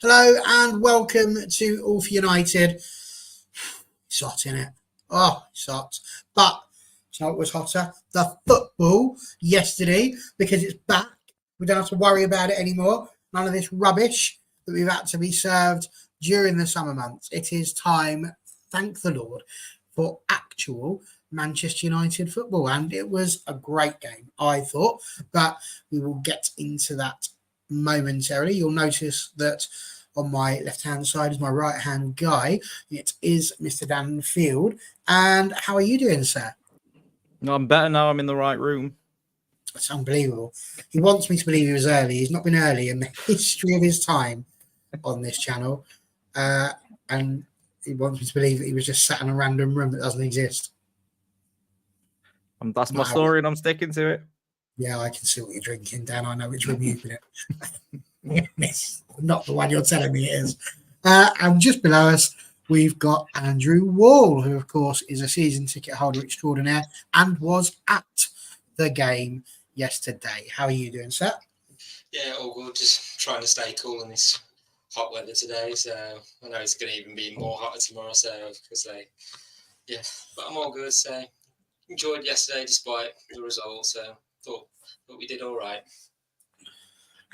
Hello and welcome to All for United. It's hot, innit? Oh, it's hot. But you know what was hotter? The football yesterday, because it's back. We don't have to worry about it anymore. None of this rubbish that we've had to be served during the summer months. It is time, thank the Lord, for actual Manchester United football. And it was a great game, I thought. But we will get into that momentarily. You'll notice that on my left-hand side is my right-hand guy. It is Mr. Dan Field. And how are you doing, sir? No, I'm better now. I'm in the right room. It's unbelievable. He wants me to believe he was early. He's not been early in the history of his time on this channel. And he wants me to believe that he was just sat in a random room that doesn't exist. That's my story and I'm sticking to it. Yeah, I can see what you're drinking, Dan. I know which room you've been in. It's not the one you're telling me it is. And just below us, we've got Andrew Wall, who, of course, is a season ticket holder extraordinaire and was at the game yesterday. How are you doing, sir? Yeah, all good. Just trying to stay cool in this hot weather today. So I know it's going to even be more hotter tomorrow. So yeah, but I'm all good. So enjoyed yesterday despite the result. So thought we did all right.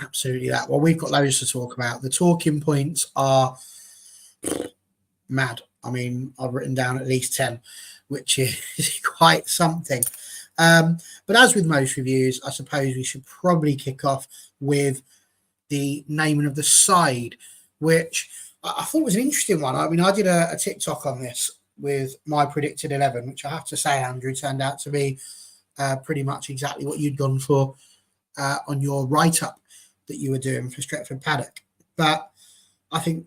Absolutely that. Well, we've got loads to talk about. The talking points are mad. I mean, I've written down at least 10, which is quite something. But as with most reviews, I suppose we should probably kick off with the naming of the side, which I thought was an interesting one. I mean, I did a TikTok on this with my predicted 11, which I have to say, Andrew, turned out to be pretty much exactly what you'd gone for on your write-up that you were doing for Stretford Paddock. But I think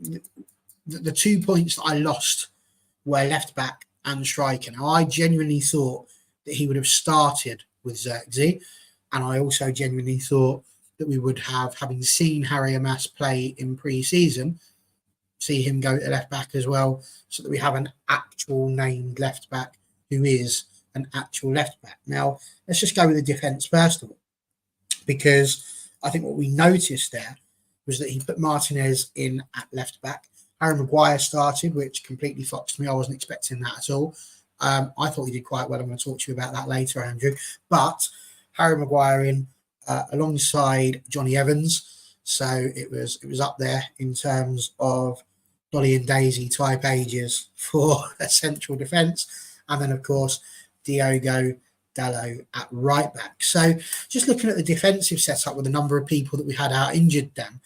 the 2 points that I lost were left back and striker. Now, I genuinely thought that he would have started with Xerxes, and I also genuinely thought that we would have, having seen Harry Amas play in pre-season, see him go to left back as well, so that we have an actual named left back who is an actual left back. Now, let's just go with the defence first of all, because I think what we noticed there was that he put Martinez in at left back. Harry Maguire started, which completely foxed me. I wasn't expecting that at all. I thought he did quite well. I'm going to talk to you about that later, Andrew. But Harry Maguire in alongside Johnny Evans. So it was up there in terms of Dolly and Daisy type ages for a central defence. And then, of course, Diogo Dalot at right back. So just looking at the defensive setup with the number of people that we had out injured, Dan,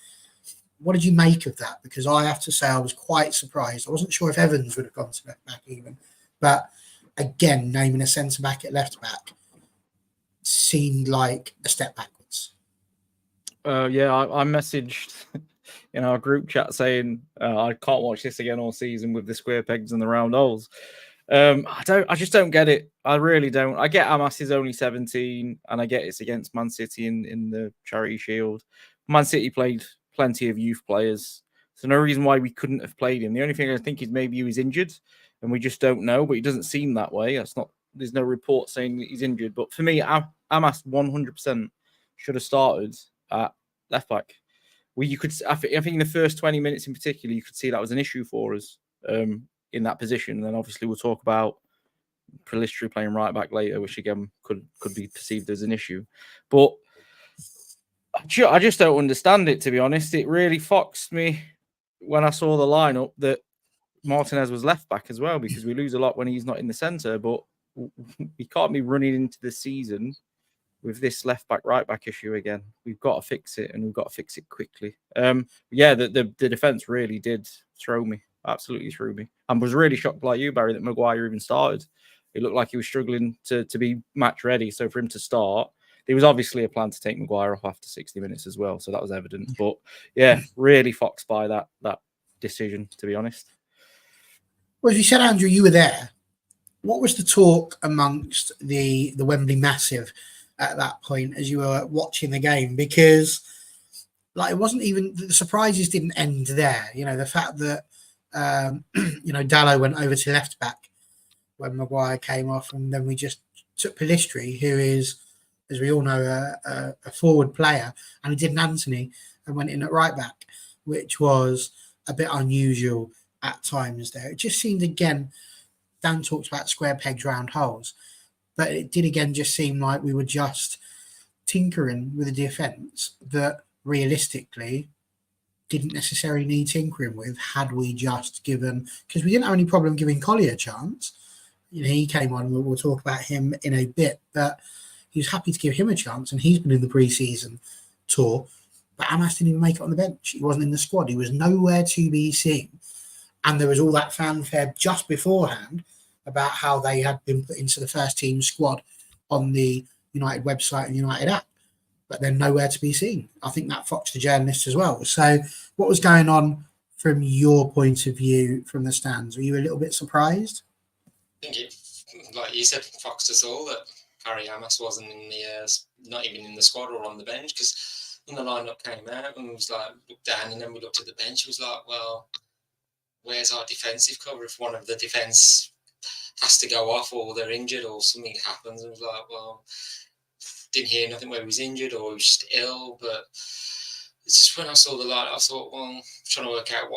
what did you make of that? Because I have to say I was quite surprised. I wasn't sure if Evans would have gone to left back even. But again, naming a centre back at left back seemed like a step backwards. Yeah, I messaged in our group chat saying I can't watch this again all season with the square pegs and the round holes. I just don't get it. I really don't. I get Amas is only 17, and I get it's against Man City in the Charity Shield. Man City played plenty of youth players, so no reason why we couldn't have played him. The only thing I think is maybe he was injured, and we just don't know. But he doesn't seem that way. There's no report saying that he's injured. But for me, Amas 100% should have started at left back. I think in the first 20 minutes in particular, you could see that was an issue for us. In that position, and then obviously we'll talk about Pelistri playing right back later, which again could be perceived as an issue. But I just don't understand it, to be honest. It really foxed me when I saw the lineup that Martinez was left back as well, because we lose a lot when he's not in the centre. But we can't be running into the season with this left back right back issue again. We've got to fix it, and we've got to fix it quickly. Yeah, the defence really did throw me. Absolutely threw me. And was really shocked like you, Barry, that Maguire even started. It looked like he was struggling to be match ready. So for him to start, there was obviously a plan to take Maguire off after 60 minutes as well. So that was evident. But yeah, really foxed by that decision, to be honest. Well, as you said, Andrew, you were there. What was the talk amongst the Wembley Massive at that point as you were watching the game? Because it wasn't even, the surprises didn't end there. You know, the fact that Dalot went over to left back when Maguire came off, and then we just took Pelistri, who is, as we all know, a forward player, and he did an Anthony and went in at right back. which was a bit unusual at times there. It just seemed, again, Dan talked about square pegs, round holes, but it did again just seem like we were just tinkering with a defence that realistically didn't necessarily need tinkering with, had we just given, because we didn't have any problem giving Collier a chance. He came on, we'll talk about him in a bit, but he was happy to give him a chance, and he's been in the pre-season tour. But Amas didn't even make it on the bench. He wasn't in the squad. He was nowhere to be seen. And there was all that fanfare just beforehand about how they had been put into the first team squad on the United website and United app, but they're nowhere to be seen. I think that foxed the journalists as well. So what was going on from your point of view from the stands? Were you a little bit surprised? I think it, like you said, foxed us all that Harry Amas wasn't in the, not even in the squad or on the bench, because when the lineup came out and was like, looked down, and then we looked at the bench, it was like, well, where's our defensive cover if one of the defence has to go off or they're injured or something happens? And it was like, well, didn't hear nothing where he was injured or he was just ill. But it's just when I saw the lineup, I thought, well, trying to work out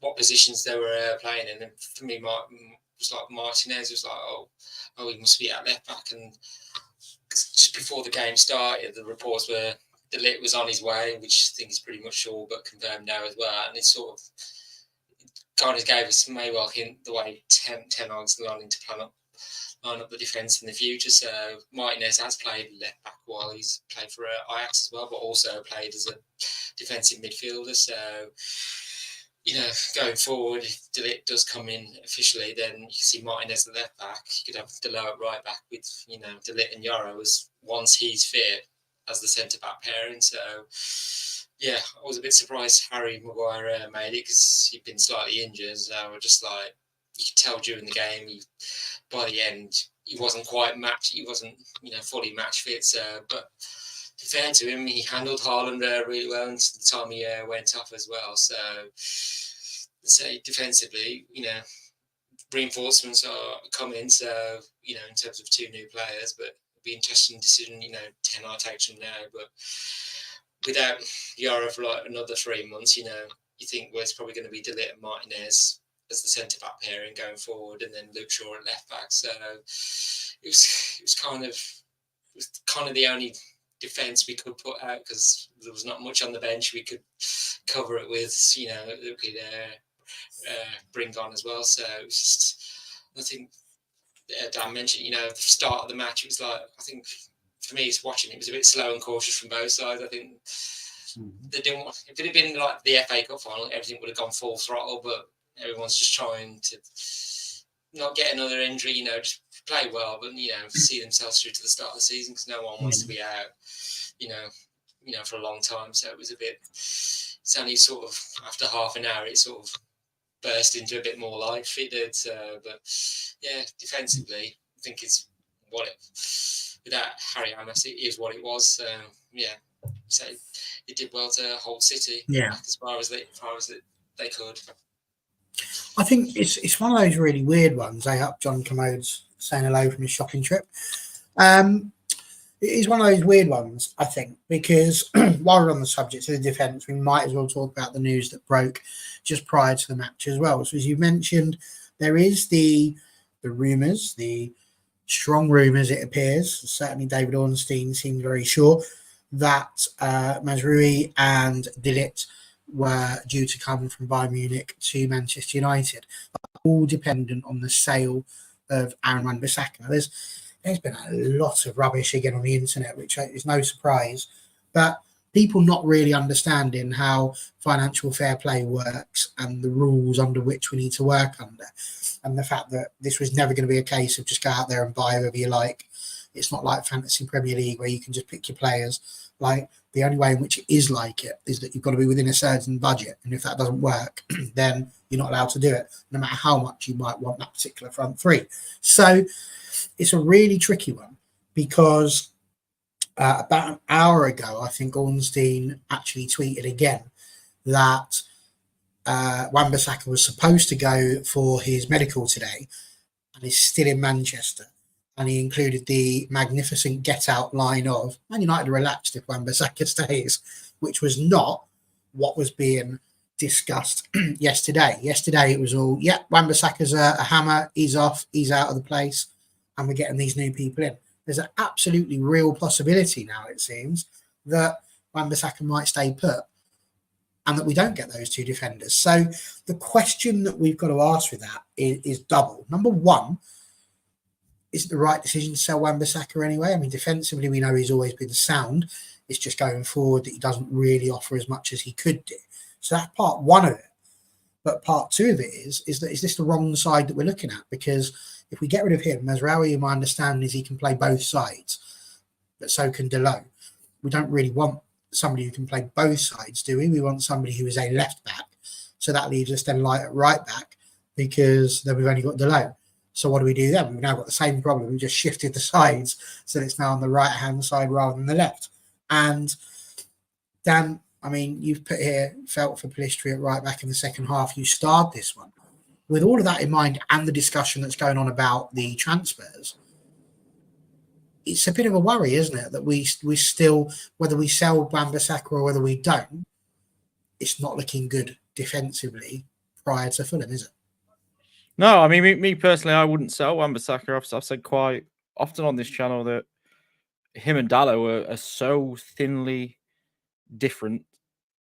what positions they were playing in. And for me, it was like Martinez was like, oh, he must be at left back. And just before the game started, the reports were De Ligt was on his way, which I think is pretty much sure, but confirmed now as well. And it sort of kind of gave us may well hint the way Ten Hag's learning to line up the defence in the future. So Martinez has played left back while he's played for Ajax as well, but also played as a defensive midfielder. So, going forward, if De Ligt does come in officially, then you can see Martinez at left back. You could have De Ligt at right back with, De Ligt and Yoro as once he's fit as the centre back pairing. So, yeah, I was a bit surprised Harry Maguire made it because he'd been slightly injured. So I was just like, you could tell during the game, by the end, he wasn't quite matched. He wasn't, fully match fit. So, but to be fair to him, he handled Haaland really well until the time he went off as well. So, let's say defensively, reinforcements are coming. So, in terms of two new players, but it'll be an interesting decision. Ten Hag takes them now, but without Yara for like another 3 months, you think it's probably going to be De Ligt and Martinez as the centre back pairing going forward, and then Luke Shaw at left back. So it was kind of the only defence we could put out because there was not much on the bench we could cover it with. We could bring on as well. So it was just, I think Dan mentioned, the start of the match. It was like, I think for me, watching it was a bit slow and cautious from both sides. I think they didn't want. If it had been like the FA Cup final, everything would have gone full throttle. But everyone's just trying to not get another injury. Just play well, but see themselves through to the start of the season because no one wants to be out. For a long time. So it was a bit. It's only sort of after half an hour, it sort of burst into a bit more life. It did. But yeah, defensively, I think it's what it. Without Harry Amas, it is what it was. So it did well to hold City back as far as they could. I think it's one of those really weird ones. John Commode's saying hello from his shopping trip. It is one of those weird ones, I think, because while we're on the subject of the defence, we might as well talk about the news that broke just prior to the match as well. So as you mentioned, there is the rumours, the strong rumours, it appears, certainly David Ornstein seemed very sure, that Mazraoui and De Ligt were due to come from Bayern Munich to Manchester United, all dependent on the sale of Aaron Wan-Bissaka. There's been a lot of rubbish again on the internet, which is no surprise, but people not really understanding how financial fair play works and the rules under which we need to work under. And the fact that this was never going to be a case of just go out there and buy whoever you like. It's not like Fantasy Premier League where you can just pick your players. Like, the only way in which it is like it is that you've got to be within a certain budget. And if that doesn't work, then you're not allowed to do it, no matter how much you might want that particular front three. So it's a really tricky one because about an hour ago, I think Ornstein actually tweeted again that Wan-Bissaka was supposed to go for his medical today and is still in Manchester. And he included the magnificent get-out line of Man United are relaxed if Wan-Bissaka stays, which was not what was being discussed yesterday. Yesterday it was all, yeah, Wan-Bissaka's a hammer, he's off, he's out of the place, and we're getting these new people in. There's an absolutely real possibility now, it seems, that Wan-Bissaka might stay put and that we don't get those two defenders. So the question that we've got to ask with that is double. Number one, is it the right decision to sell Wan-Bissaka anyway? I mean, defensively, we know he's always been sound. It's just going forward that he doesn't really offer as much as he could do. So that's part one of it. But part two of it is this the wrong side that we're looking at? Because if we get rid of him, Mazraoui, my understanding is he can play both sides, but so can Delo. We don't really want somebody who can play both sides, do we? We want somebody who is a left back. So that leaves us then light at right back, because then we've only got Delo. So what do we do then? We've now got the same problem. We just shifted the sides so it's now on the right-hand side rather than the left. And Dan, I mean, you've put here, felt for Pellistri at right back in the second half. You starred this one. With all of that in mind and the discussion that's going on about the transfers, it's a bit of a worry, isn't it? That we still, whether we sell Wan-Bissaka or whether we don't, it's not looking good defensively prior to Fulham, is it? No, I mean, me personally, I wouldn't sell Wan-Bissaka. I've said quite often on this channel that him and Dalot are so thinly different.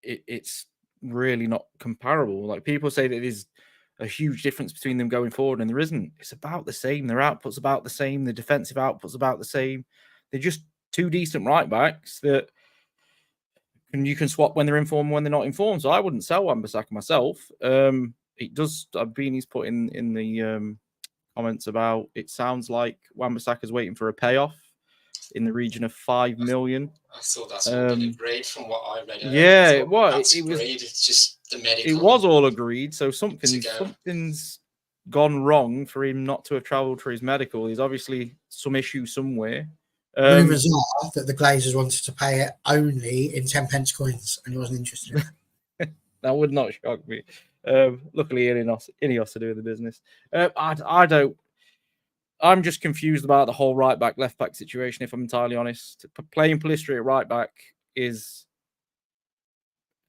It's really not comparable. Like, people say that there's a huge difference between them going forward, and there isn't. It's about the same. Their output's about the same. The defensive output's about the same. They're just two decent right backs that you can swap when they're in form and when they're not in form. So I wouldn't sell Wan-Bissaka myself. It does. Beanie's put in the comments about, it sounds like Wan-Bissaka's waiting for a payoff in the region of 5 million. I thought that's all been agreed from what I read. Yeah, it was. Agreed. It's just the medical. It was all agreed. So something's gone wrong for him not to have travelled for his medical. There's obviously some issue somewhere. Rumours are that the Glazers wanted to pay it only in 10 pence coins, and he wasn't interested in it. That would not shock me. Luckily, Ineos are doing the business. I don't. I'm just confused about the whole right back, left back situation, if I'm entirely honest. Playing Pellistri at right back is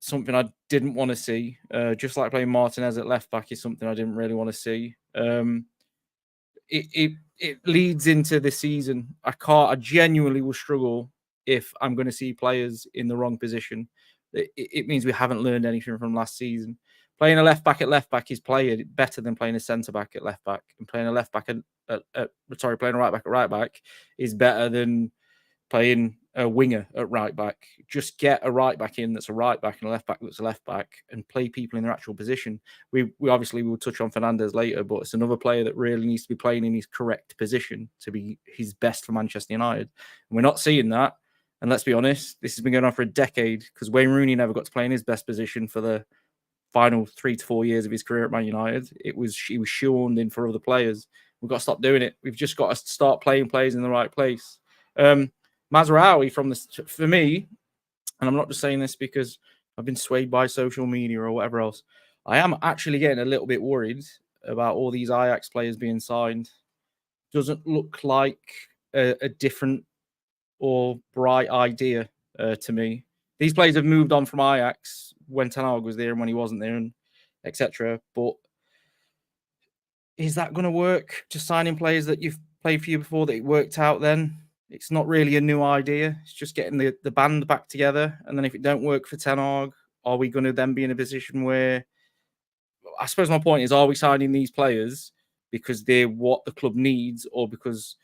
something I didn't want to see. Just like playing Martinez at left back is something I didn't really want to see. It leads into the season. I genuinely will struggle if I'm going to see players in the wrong position. It means we haven't learned anything from last season. Playing a left back at left back is better than playing a centre back at left back, and playing a left back playing a right back at right back is better than playing a winger at right back. Just get a right back in that's a right back and a left back that's a left back, and play people in their actual position. We obviously will touch on Fernandes later, but it's another player that really needs to be playing in his correct position to be his best for Manchester United. And we're not seeing that. And let's be honest, this has been going on for a decade, because Wayne Rooney never got to play in his best position for the final 3 to 4 years of his career at Man United. He was shoehorned in for other players. We've got to stop doing it. We've just got to start playing players in the right place. Mazraoui, for me, and I'm not just saying this because I've been swayed by social media or whatever else, I am actually getting a little bit worried about all these Ajax players being signed. Doesn't look like a different or bright idea to me. These players have moved on from Ajax when Ten Hag was there and when he wasn't there, and etc. But is that going to work? Just signing players that you've played for you before, that it worked out then? It's not really a new idea. It's just getting the band back together. And then if it don't work for Ten Hag, are we going to then be in a position where, I suppose my point is, are we signing these players because they're what the club needs, or because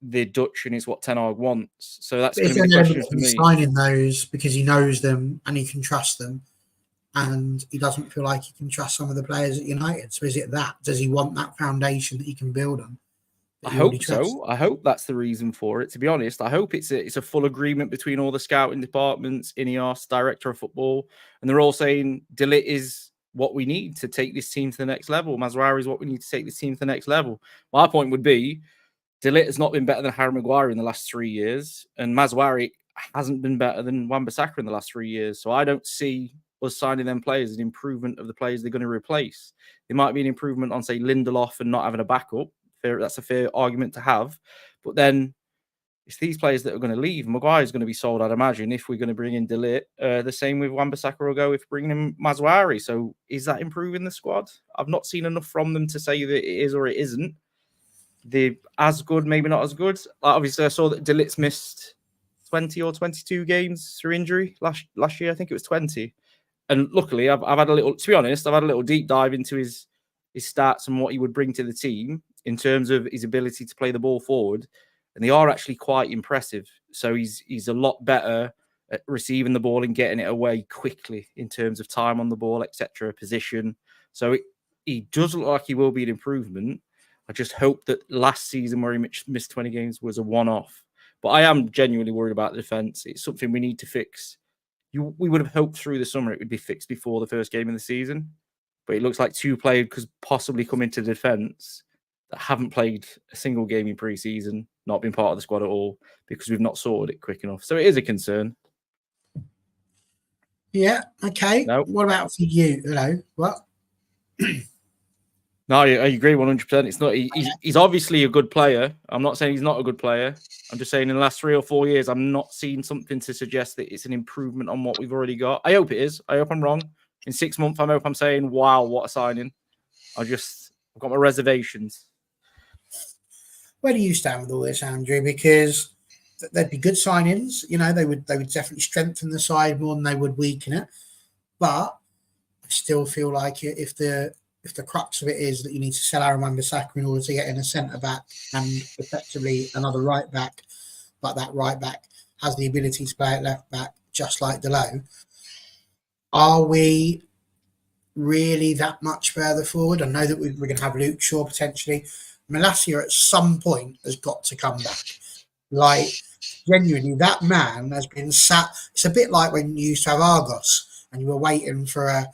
they're Dutch and it's what Ten Hag wants? So that's going to be the question for me. Signing those because he knows them and he can trust them, and he doesn't feel like he can trust some of the players at United. So is it that? Does he want that foundation that he can build on? I hope so. I hope that's the reason for it, to be honest. I hope it's a full agreement between all the scouting departments, Ineos, director of football, and they're all saying De Ligt is what we need to take this team to the next level. Mazraoui is what we need to take this team to the next level. My point would be, De Ligt has not been better than Harry Maguire in the last 3 years, and Mazraoui hasn't been better than Wan-Bissaka in the last 3 years. So I don't see us signing them players as an improvement of the players they're going to replace. There might be an improvement on, say, Lindelof and not having a backup. That's a fair argument to have. But then it's these players that are going to leave. Maguire's going to be sold, I'd imagine, if we're going to bring in De Ligt. The same with Wan-Bissaka will go if bringing in Mazraoui. So is that improving the squad? I've not seen enough from them to say that it is or it isn't. They're as good, maybe not as good. Obviously, I saw that De Ligt's missed 20 or 22 games through injury last year. I think it was 20. And luckily, I've had a little, to be honest, I've had a little deep dive into his stats and what he would bring to the team in terms of his ability to play the ball forward. And they are actually quite impressive. So he's a lot better at receiving the ball and getting it away quickly in terms of time on the ball, etc., position. So he does look like he will be an improvement. I just hope that last season where he missed 20 games was a one-off. But I am genuinely worried about the defence. It's something we need to fix. We would have hoped through the summer it would be fixed before the first game of the season. But it looks like two players could possibly come into defence that haven't played a single game in pre-season, not been part of the squad at all, because we've not sorted it quick enough. So it is a concern. Yeah, okay. No. What about for you? Hello, what? No, I agree 100%. It's not. He's obviously a good player. I'm not saying he's not a good player. I'm just saying in the last 3 or 4 years, I'm not seeing something to suggest that it's an improvement on what we've already got. I hope it is. I hope I'm wrong. In 6 months, I hope I'm saying, wow, what a signing. I've got my reservations. Where do you stand with all this, Andrew? Because they'd be good signings. You know, they would definitely strengthen the side more than they would weaken it. But I still feel like if the crux of it is that you need to sell Aaron Wan-Bissaka in order to get in a centre back and effectively another right back, but that right back has the ability to play at left back, just like Delo, are we really that much further forward? I know that we're going to have Luke Shaw potentially. Malacia at some point has got to come back. Like, genuinely, that man has been sat. It's a bit like when you used to have Argos and you were waiting for a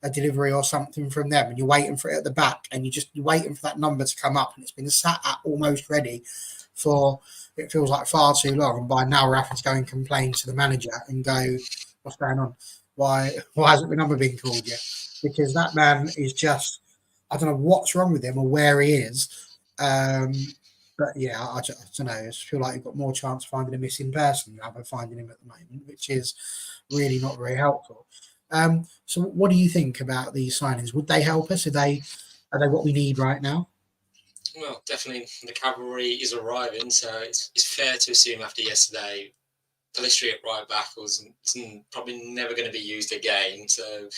delivery or something from them and you're waiting for it at the back and you're waiting for that number to come up and it's been sat at almost ready for, it feels like far too long. And by now we're having to go and complain to the manager and go, what's going on? Why hasn't the number been called yet? Because that man is just, I don't know what's wrong with him or where he is. But yeah, I don't know. I just feel like you've got more chance of finding a missing person than finding him at the moment, which is really not very helpful. So what do you think about these signings? Would they help us? Are they what we need right now? Well, definitely the cavalry is arriving, so it's fair to assume after yesterday, Pellistri at right back was probably never going to be used again. So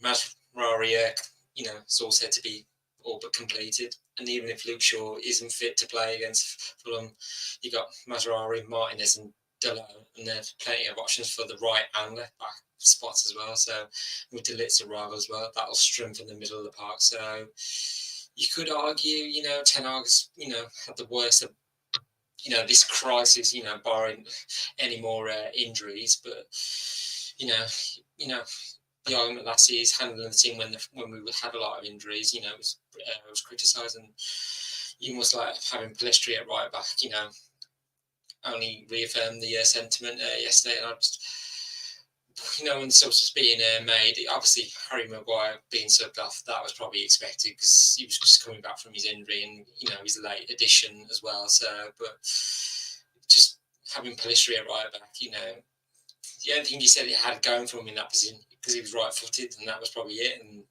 Mazraoui, it's all said to be all but completed. And even if Luke Shaw isn't fit to play against Fulham, you got Mazraoui, Martinez, and Delo, and there's plenty of options for the right and left back spots as well. So with De Ligt's arrival as well, that'll strengthen the middle of the park. So you could argue, Ten Hag's, had the worst of, this crisis, barring any more injuries. But, the argument last year is handling the team when we had a lot of injuries, was criticised, and you must like having Pellistri at right back, only reaffirmed the sentiment yesterday. And I just, when the subs was being made, obviously Harry Maguire being subbed off, that was probably expected because he was just coming back from his injury and, he's a late addition as well. So, but just having Pellistri at right back, the only thing he said it had going for him in that position because he was right-footed, and that was probably it. And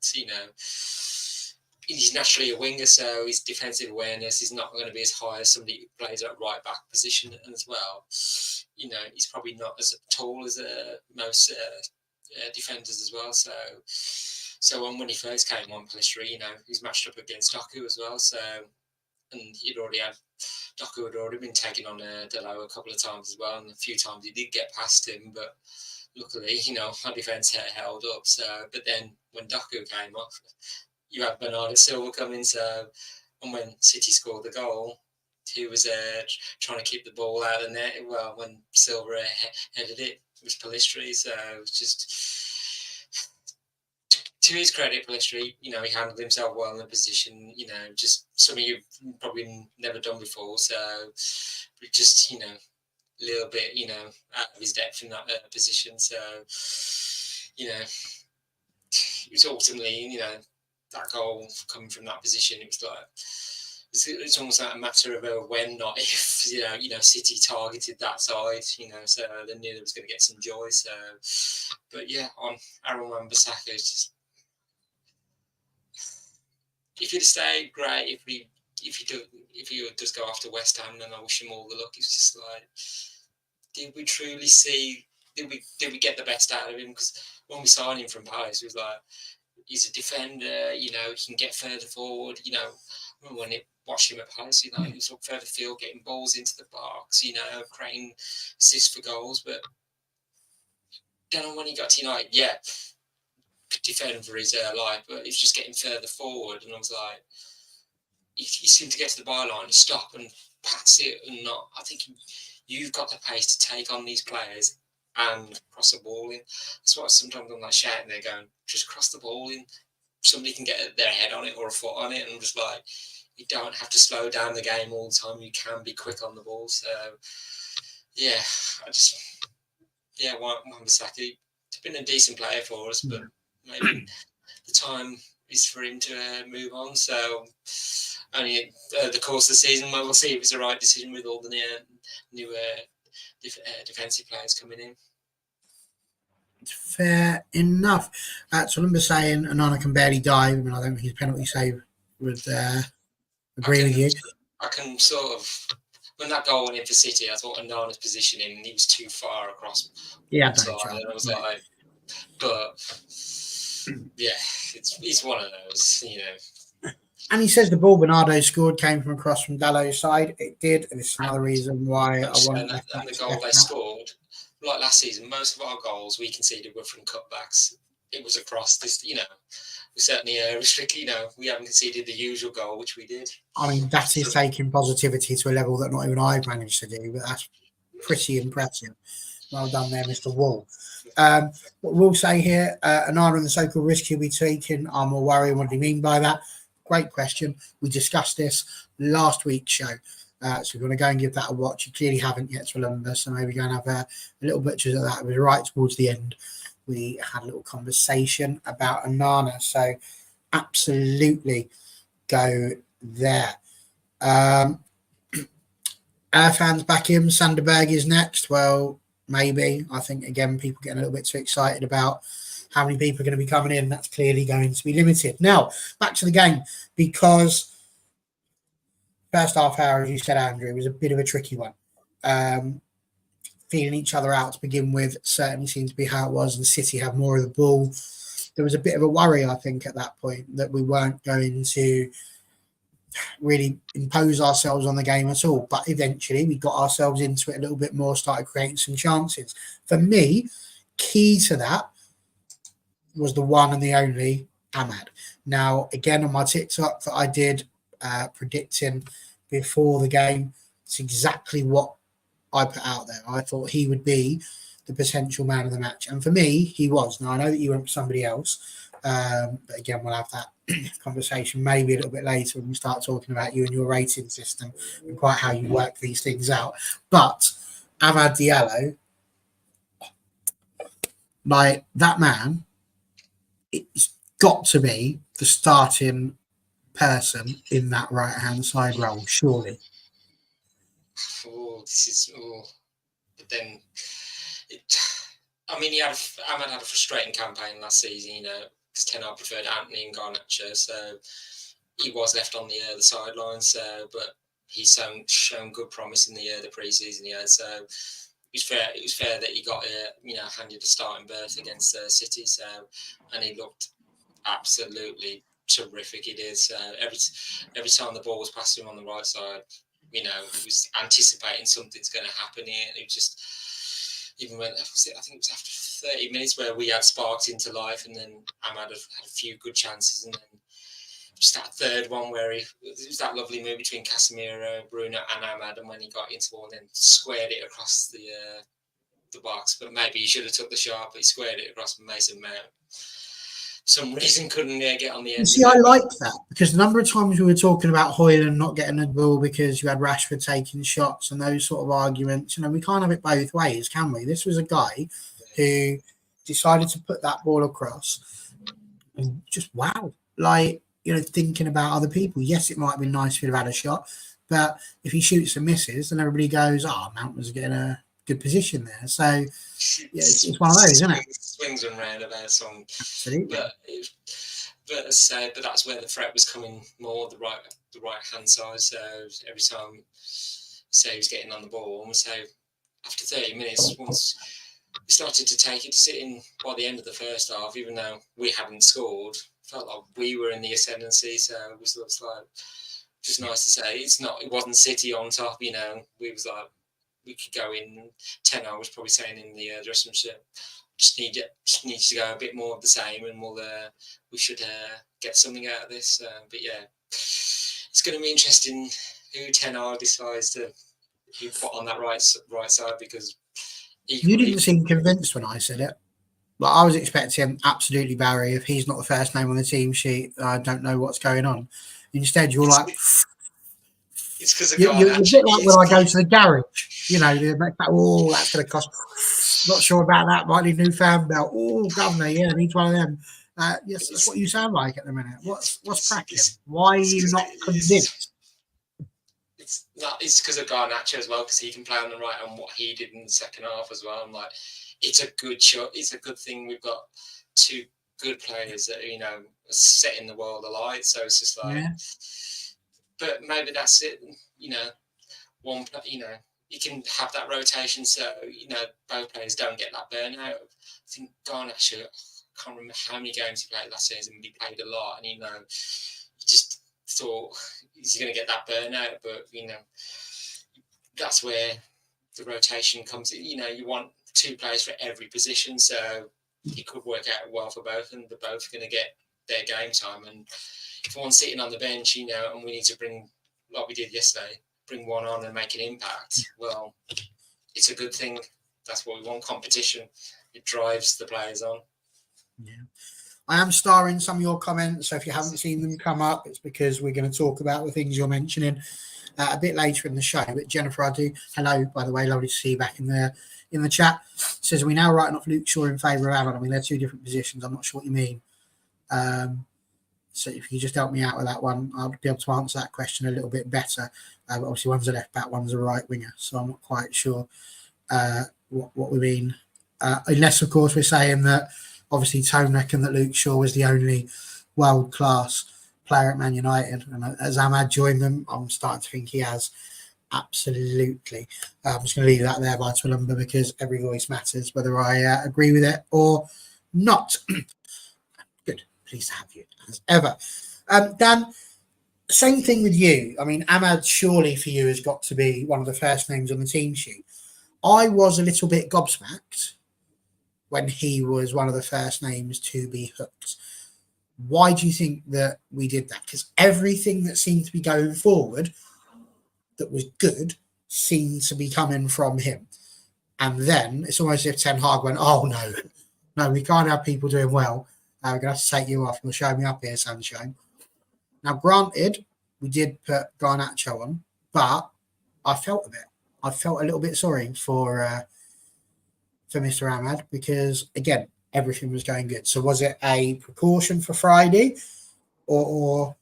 he's naturally a winger, so his defensive awareness is not going to be as high as somebody who plays at right back position. And as well, he's probably not as tall as most defenders as well. So when he first came on, Pellistri, he's matched up against Doku as well. So, and Doku had already been taking on Delo a couple of times as well, and a few times he did get past him, but luckily, our defence held up. So, but then when Doku came off, you had Bernardo Silva come in. So, and when City scored the goal, he was trying to keep the ball out of the net. Well, when Silva headed it, was Pellistri. So it was just, to his credit, Pellistri, he handled himself well in the position. Just something you've probably never done before. So just a little bit, out of his depth in that position. So, it was ultimately, that goal coming from that position, it was it's almost like a matter of a when, not if. City targeted that side. So they knew they was going to get some joy. So, but yeah, on Aaron Wan-Bissaka, it's just, if he'd stayed, great. If he does go after West Ham, then I wish him all the luck. It's just like, did we truly see? Did we get the best out of him? Because when we signed him from Palace, it was like, he's a defender. He can get further forward. I remember when I watched him at Palace, he was up further field, getting balls into the box. Creating assists for goals. But then when he got to United, could defend for his life, but he's just getting further forward. And I was like, you seem to get to the byline, stop and pass it, and not. I think you've got the pace to take on these players and cross the ball in. That's why sometimes I'm like shouting there, going, just cross the ball in. Somebody can get their head on it or a foot on it, and I'm just like, you don't have to slow down the game all the time. You can be quick on the ball. So, yeah, Wan-Bissaka, he's been a decent player for us, but maybe the time is for him to move on. So, only the course of the season, we'll see if it's the right decision with all the new defensive players coming in. Fair enough. So Lumber saying Onana can barely dive. I mean, I don't think his penalty save would agree with you. I can sort of, when that goal went in for City, I thought Onana's positioning, he was too far across. Yeah, and I was like, but yeah, it's one of those, And he says the ball Bernardo scored came from across from Dalot's side. It did, and it's another reason why I want and the goal they scored, like last season, most of our goals we conceded were from cutbacks. It was across this, we certainly restricted. We haven't conceded the usual goal, which we did. I mean, that is taking positivity to a level that not even I've managed to do, but that's pretty impressive. Well done there, Mr. Wall. What we'll say here, Onana and the so-called risk he'll be taking, I'm more worried. What do you mean by that? Great question. We discussed this last week's show. So if you want to go and give that a watch, you clearly haven't yet to remember, so maybe go and have a little butchers of that. It was right towards the end. We had a little conversation about Onana, so absolutely go there. Our fans back in. Sanderberg is next. Well, maybe. I think, again, people getting a little bit too excited about how many people are going to be coming in. That's clearly going to be limited. Now, back to the game, because first half hour, as you said, Andrew, was a bit of a tricky one. Feeling each other out to begin with certainly seemed to be how it was, and City had more of the ball. There was a bit of a worry, I think, at that point that we weren't going to really impose ourselves on the game at all. But eventually we got ourselves into it a little bit more, started creating some chances. For me, key to that was the one and the only Ahmad. Now, again, on my TikTok that I did predicting before the game, it's exactly what I put out there. I thought he would be the potential man of the match. And for me, he was. Now, I know that you went for somebody else. But again, we'll have that conversation maybe a little bit later when we start talking about you and your rating system and quite how you work these things out. But Amad Diallo, like that man, it's got to be the starting person in that right-hand side role, surely. But then, Ahmad had a frustrating campaign last season, because Ten Hag preferred Anthony and Garnacho, so he was left on the sidelines. But he's shown good promise in the pre-season. So it was fair that he got handed a starting berth against City. So, and he looked absolutely terrific. He did. So every time the ball was passed him on the right side, he was anticipating something's going to happen here. It just, even when I think it was after 30 minutes where we had sparked into life, and then Ahmad had a few good chances, and then just that third one where it was that lovely move between Casemiro, Bruno, and Ahmad, and when he got into one, then squared it across the box. But maybe he should have took the shot, but he squared it across Mason Mount. Some reason couldn't get on the end. See, I like that, because the number of times we were talking about Højlund not getting the ball because you had Rashford taking shots and those sort of arguments, we can't have it both ways, can we? This was a guy who decided to put that ball across and just wow, like thinking about other people. Yes, it might have been nice if he'd have had a shot, but if he shoots and misses, then everybody goes, "Oh, Mount was getting a good position there." So yeah, it's one of those, isn't it? Swings and roundabouts on, Absolutely. But as I say, but that's where the threat was coming more the right hand side. So every time, say he was getting on the ball, and so after 30 minutes, once we started to take it to sit in by the end of the first half, even though we hadn't scored, felt like we were in the ascendancy. So it was like just nice to say it wasn't City on top. We was like we could go in. 10 hours probably saying in the dressing room, just need to go a bit more of the same, and we should get something out of this. But yeah, it's going to be interesting who 10R decides to put on that right side, because you didn't seem convinced when I said it. But I was expecting absolutely Barry. If he's not the first name on the team sheet, I don't know what's going on. Instead, you're like, it's because you're a bit like when I go to the garage. That's going to cost. Not sure about that. Might need a new fan belt. Oh, governor, yeah, needs one of them. Yes, that's what you sound like at the minute. What's cracking? Why are you not convinced? It's because of Garnacho as well, because he can play on the right, and what he did in the second half as well. I'm like, it's a good shot. It's a good thing we've got two good players that are setting the world alight. So it's just like, but maybe that's it. One play. You can have that rotation, so both players don't get that burnout. I think Garnacho, I can't remember how many games he played last season, but he played a lot, and you just thought he's going to get that burnout. But that's where the rotation comes in. You want two players for every position, so it could work out well for both, and they're both going to get their game time. And if one's sitting on the bench, and we need to bring, like we did yesterday, bring one on and make an impact, well, it's a good thing. That's what we want, competition. It drives the players on. Yeah. I am starring some of your comments, so if you haven't seen them come up, it's because we're going to talk about the things you're mentioning a bit later in the show. But Jennifer, I do. Hello, by the way, lovely to see you back in the chat. Says, are we now writing off Luke Shaw in favour of Aaron? I mean, they're two different positions. I'm not sure what you mean. So if you just help me out with that one, I'll be able to answer that question a little bit better. But obviously, one's a left back, one's a right winger, so I'm not quite sure what we mean. Unless, of course, we're saying that obviously Tone reckoned that Luke Shaw was the only world-class player at Man United, and as Ahmad joined them, I'm starting to think he has. Absolutely. I'm just going to leave that there by Twilumber, because every voice matters, whether I agree with it or not. Good. Pleased to have you, as ever. Dan, same thing with you. I mean, Ahmad surely for you has got to be one of the first names on the team sheet. I was a little bit gobsmacked when he was one of the first names to be hooked. Why do you think that we did that? Because everything that seemed to be going forward that was good seemed to be coming from him. And then it's almost as if Ten Hag went, oh, no, we can't have people doing well. We're going to have to take you off. You'll show me up here, sunshine. Now, granted, we did put Garnacho on, but I felt a little bit sorry for Mr. Ahmad, because, again, everything was going good. So was it a precaution for Friday or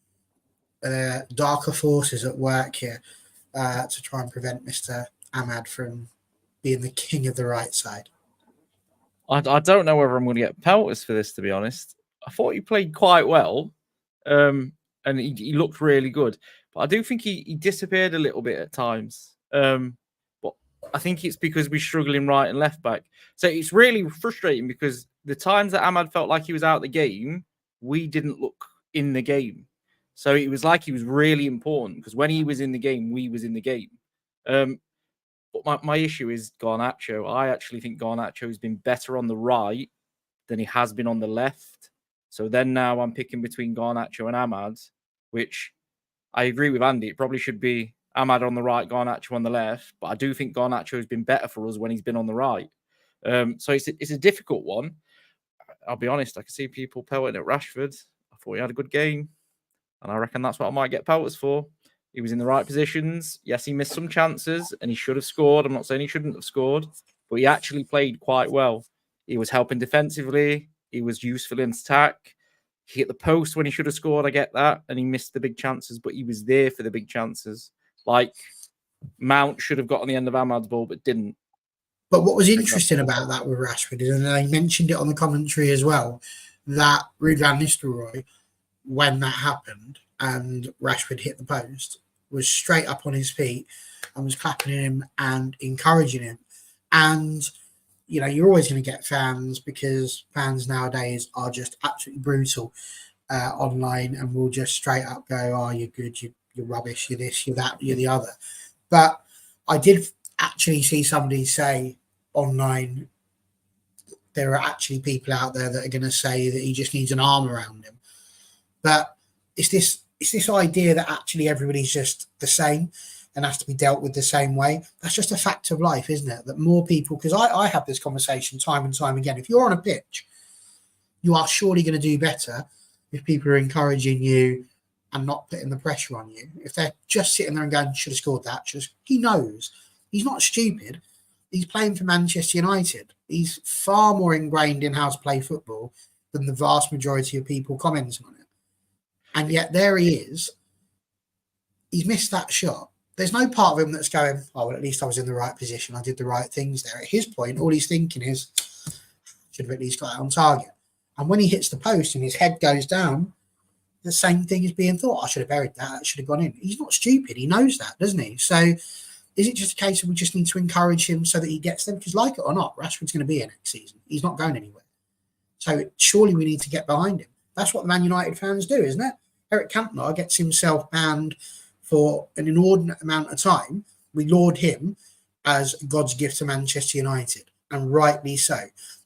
darker forces at work here to try and prevent Mr. Ahmad from being the king of the right side? I don't know whether I'm going to get pelters for this, to be honest. I thought he played quite well, and he looked really good. But I do think he disappeared a little bit at times. But I think it's because we're struggling right and left back. So it's really frustrating, because the times that Ahmad felt like he was out of the game, we didn't look in the game. So it was like he was really important, because when he was in the game, we was in the game. But my issue is Garnacho. I actually think Garnacho has been better on the right than he has been on the left. So then now I'm picking between Garnacho and Ahmad, which I agree with Andy. It probably should be Ahmad on the right, Garnacho on the left. But I do think Garnacho has been better for us when he's been on the right. So it's a difficult one. I'll be honest. I can see people pelting at Rashford. I thought he had a good game, and I reckon that's what I might get pelters for. He was in the right positions. Yes, he missed some chances and he should have scored. I'm not saying he shouldn't have scored, but he actually played quite well. He was helping defensively. He was useful in attack. He hit the post when he should have scored. I get that, and he missed the big chances, but he was there for the big chances. Like Mount should have got on the end of Ahmad's ball, but didn't. But what was interesting about that with Rashford is, and I mentioned it on the commentary as well, that Ruud van Nistelrooy, when that happened and Rashford hit the post, was straight up on his feet and was clapping him and encouraging him. And, you know, you're always going to get fans, because fans nowadays are just absolutely brutal online, and will just straight up go, oh, you're good, you're rubbish, you're this, you're that, you're the other. But I did actually see somebody say online, there are actually people out there that are going to say that he just needs an arm around him. But it's this idea that actually everybody's just the same and has to be dealt with the same way. That's just a fact of life, isn't it? That more people, because I have this conversation time and time again. If you're on a pitch, you are surely going to do better if people are encouraging you and not putting the pressure on you. If they're just sitting there and going, should have scored that, he knows. He's not stupid. He's playing for Manchester United. He's far more ingrained in how to play football than the vast majority of people commenting on it. And yet there he is. He's missed that shot. There's no part of him that's going, oh, well, at least I was in the right position. I did the right things there. At his point, all he's thinking is, should have at least got it on target. And when he hits the post and his head goes down, the same thing is being thought. I should have buried that. That should have gone in. He's not stupid. He knows that, doesn't he? So is it just a case of we just need to encourage him so that he gets them? Because like it or not, Rashford's going to be here next season. He's not going anywhere. So surely we need to get behind him. That's what Man United fans do, isn't it? Eric Cantona gets himself banned for an inordinate amount of time. We laud him as God's gift to Manchester United, and rightly so.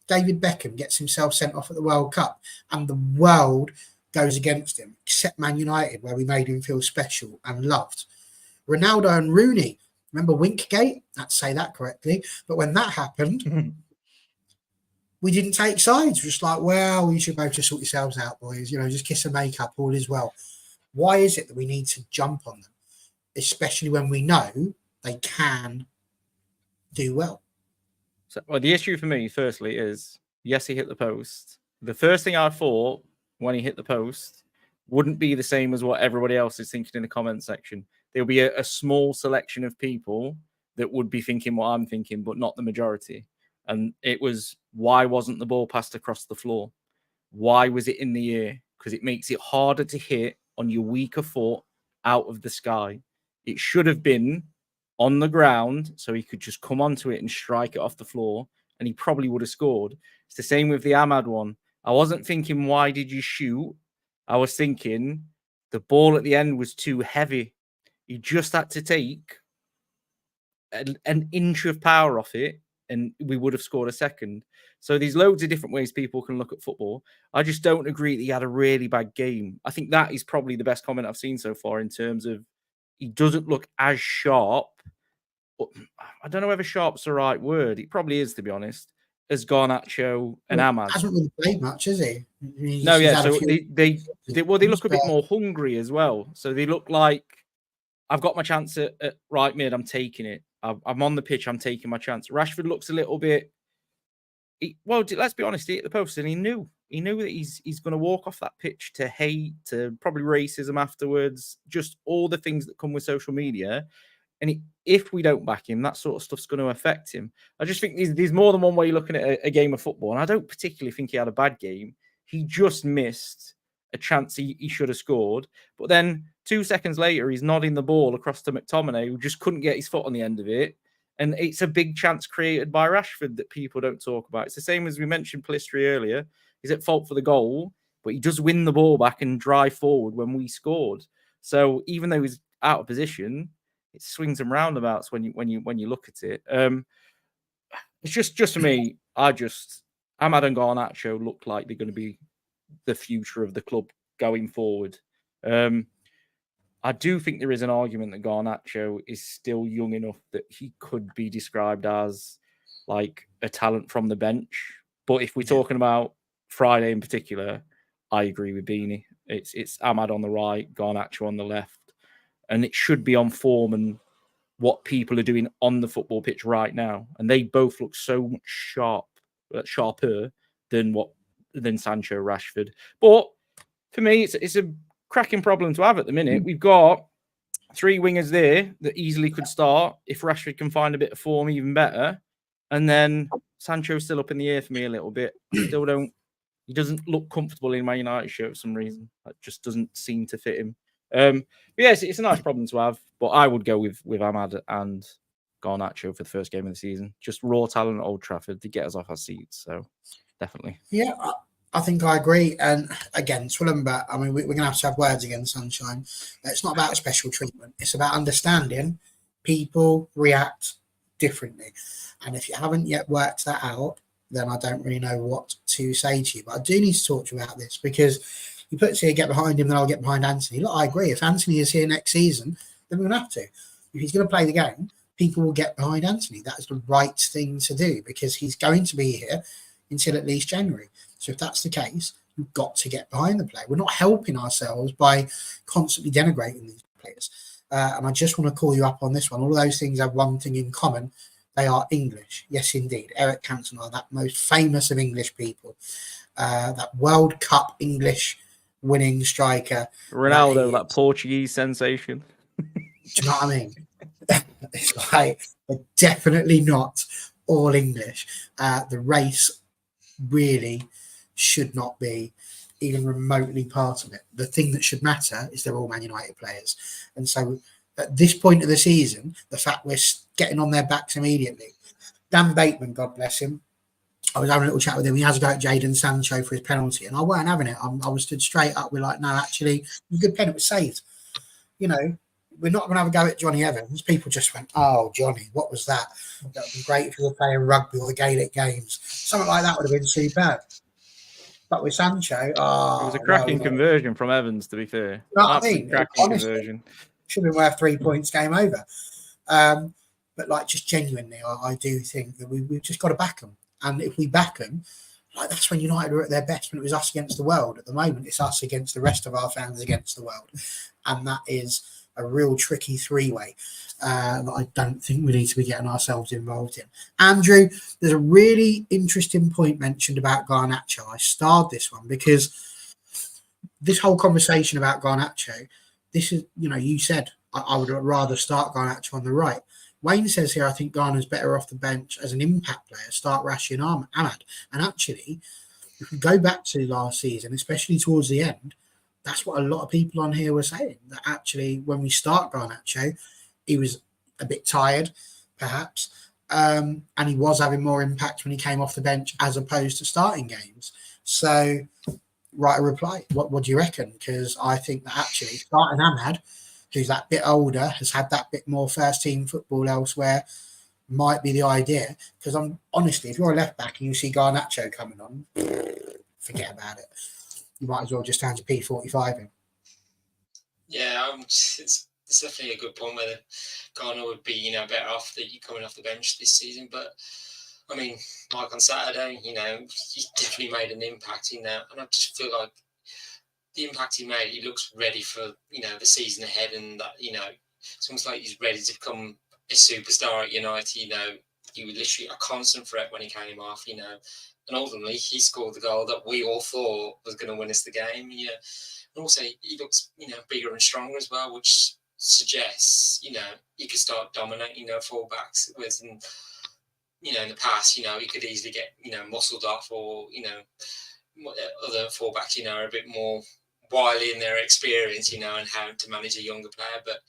David Beckham gets himself sent off at the World Cup, and the world goes against him, except Man United, where we made him feel special and loved. Ronaldo and Rooney, remember Winkgate? Let's say that correctly. But when that happened, we didn't take sides. Just like, well, you should both just sort yourselves out, boys. You know, just kiss and make up, all is well. Why is it that we need to jump on them, especially when we know they can do well? So, well, the issue for me, firstly, is yes, he hit the post. The first thing I thought when he hit the post wouldn't be the same as what everybody else is thinking in the comment section. There'll be a small selection of people that would be thinking what I'm thinking, but not the majority. And it was, why wasn't the ball passed across the floor? Why was it in the air? Because it makes it harder to hit on your weaker foot out of the sky. It should have been on the ground so he could just come onto it and strike it off the floor, and he probably would have scored. It's the same with the Ahmad one. I wasn't thinking, why did you shoot? I was thinking the ball at the end was too heavy. He just had to take an inch of power off it, and we would have scored a second. So there's loads of different ways people can look at football. I just don't agree that he had a really bad game. I think that is probably the best comment I've seen so far in terms of he doesn't look as sharp. I don't know whether sharp's the right word. It probably is, to be honest, as Garnacho and Ahmad. Hasn't really played much, has he? No, yeah. So they look a bit more hungry as well. So they look like, I've got my chance at right mid. I'm taking it. I'm on the pitch. I'm taking my chance. Rashford looks a little bit. Well, let's be honest. He hit the post, and he knew that he's going to walk off that pitch to hate, to probably racism afterwards. Just all the things that come with social media. And if we don't back him, that sort of stuff's going to affect him. I just think there's more than one way looking at a game of football. And I don't particularly think he had a bad game. He just missed a chance he should have scored. But then 2 seconds later, he's nodding the ball across to McTominay, who just couldn't get his foot on the end of it. And it's a big chance created by Rashford that people don't talk about. It's the same as we mentioned Pellistri earlier. He's at fault for the goal, but he does win the ball back and drive forward when we scored. So even though he's out of position, it swings and roundabouts when you look at it. It's just for me. Ahmad and Garnacho look like they're going to be the future of the club going forward. I do think there is an argument that Garnacho is still young enough that he could be described as like a talent from the bench. But if we're talking about Friday in particular, I agree with Beanie. It's Ahmad on the right, Garnacho on the left. And it should be on form and what people are doing on the football pitch right now. And they both look so much sharper than Sancho, Rashford. But for me, it's a cracking problem to have at the minute. We've got 3 wingers there that easily could start. If Rashford can find a bit of form, even better. And then Sancho's still up in the air for me a little bit. He doesn't look comfortable in my United shirt for some reason. That just doesn't seem to fit him. But yes, it's a nice problem to have. But I would go with Ahmad and Garnacho for the first game of the season. Just raw talent at Old Trafford to get us off our seats. So definitely. Yeah, I think I agree. And again, Swillenberg, I mean, we're going to have words again, Sunshine. It's not about special treatment. It's about understanding people react differently. And if you haven't yet worked that out, then I don't really know what to say to you. But I do need to talk to you about this because you put here, get behind him, then I'll get behind Anthony. Look, I agree. If Anthony is here next season, then we're going to have to. If he's going to play the game, people will get behind Anthony. That is the right thing to do because he's going to be here until at least January. So if that's the case, we've got to get behind the player. We're not helping ourselves by constantly denigrating these players. And I just want to call you up on this one. All of those things have one thing in common. They are English. Yes, indeed. Eric Cantona, that most famous of English people. That World Cup English winning striker. Ronaldo, that Portuguese sensation. Do you know what I mean? It's like, they're definitely not all English. The race really should not be even remotely part of it. The thing that should matter is they're all Man United players. And so at this point of the season, the fact we're getting on their backs immediately. Dan Bateman, God bless him, I was having a little chat with him. He has a go at Jadon Sancho for his penalty, and I weren't having it. I was stood straight up. We're like, no, actually, it was a good pen. It was saved. You know, we're not going to have a go at Johnny Evans. People just went, oh, Johnny, what was that? That would be great if you were playing rugby or the Gaelic games. Something like that would have been superb. But with Sancho, It was a cracking conversion from Evans, to be fair. You know what I mean? Cracking Honestly, conversion. Should have been worth 3 points, game over. But like, just genuinely, I do think that we've just got to back them. And if we back them, like, that's when United were at their best, when it was us against the world. At the moment, it's us against the rest of our fans against the world. And that is a real tricky 3-way that I don't think we need to be getting ourselves involved in. Andrew, there's a really interesting point mentioned about Garnacho. I starred this one because this whole conversation about Garnacho, this is, you know, you said I would rather start Garnacho on the right. Wayne says here, I think Garner's better off the bench as an impact player, start Rashi and Ahmad. And actually, if we go back to last season, especially towards the end, that's what a lot of people on here were saying, that actually when we start Garnacho, he was a bit tired, perhaps, and he was having more impact when he came off the bench as opposed to starting games. So, write a reply. What do you reckon? Because I think that actually starting Ahmad, who's that bit older, has had that bit more first-team football elsewhere, might be the idea. Because I'm honestly, if you're a left-back and you see Garnacho coming on, forget about it. You might as well just hand your P45 in. Yeah, it's definitely a good point whether Garner would be, you know, better off that you coming off the bench this season. But I mean, like on Saturday, you know, he definitely made an impact, you know, and I just feel like the impact he made, he looks ready for, you know, the season ahead, and that, you know, it's almost like he's ready to become a superstar at United. You know, he was literally a constant threat when he came off, you know, and ultimately he scored the goal that we all thought was going to win us the game. Yeah, and also he looks, you know, bigger and stronger as well, which suggests, you know, he could start dominating, you know, fullbacks. Whereas in, you know, in the past, you know, he could easily get, you know, muscled off, or, you know, other fullbacks, you know, are a bit more wily in their experience, you know, and how to manage a younger player. But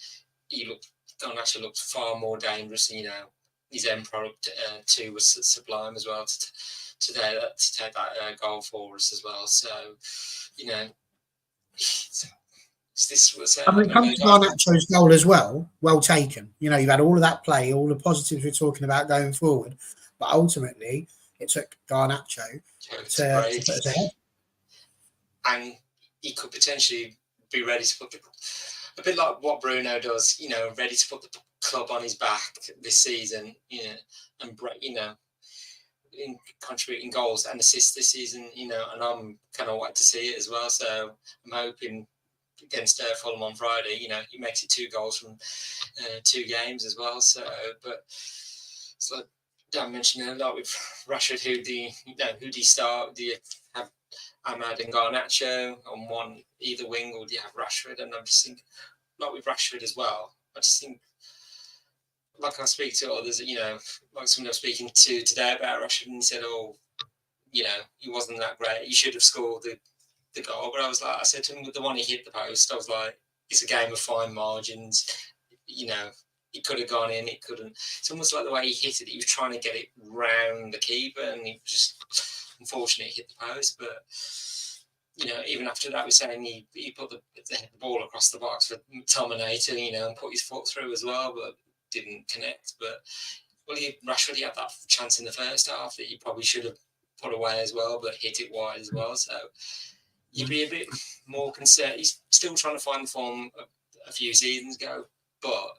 Garnacho looked far more dangerous. You know, his end product too was sublime as well to take that goal for us as well. So, you know, this was. I mean, it comes to Garnacho's goal as well. Well taken. You know, you've had all of that play, all the positives we're talking about going forward, but ultimately it took Garnacho to put us ahead. And he could potentially be ready to put a bit like what Bruno does, you know, ready to put the club on his back this season, you know, and, you know, in contributing goals and assists this season, you know, and I'm kind of wanting to see it as well. So I'm hoping against Fulham on Friday, you know, he makes it 2 goals from 2 games as well. So, but it's like Dan mentioned a lot with Rashford, who do you start? Do you have Ahmad and Garnacho on one either wing, or do you have Rashford? And I'm just thinking, like with Rashford as well, I just think, like I speak to others, like someone I was speaking to today about Rashford, and he said, oh, he wasn't that great. He should have scored the goal. But I said to him, with the one he hit the post, I was like, it's a game of fine margins. It could have gone in, it couldn't. It's almost like the way he hit it, he was trying to get it round the keeper, and he just, unfortunately, hit the post. But, even after that, we're saying he put the ball across the box for Terminator, and put his foot through as well, but didn't connect. But, Rashford, he had that chance in the first half that he probably should have put away as well, but hit it wide as well. So you'd be a bit more concerned. He's still trying to find the form a few seasons ago, but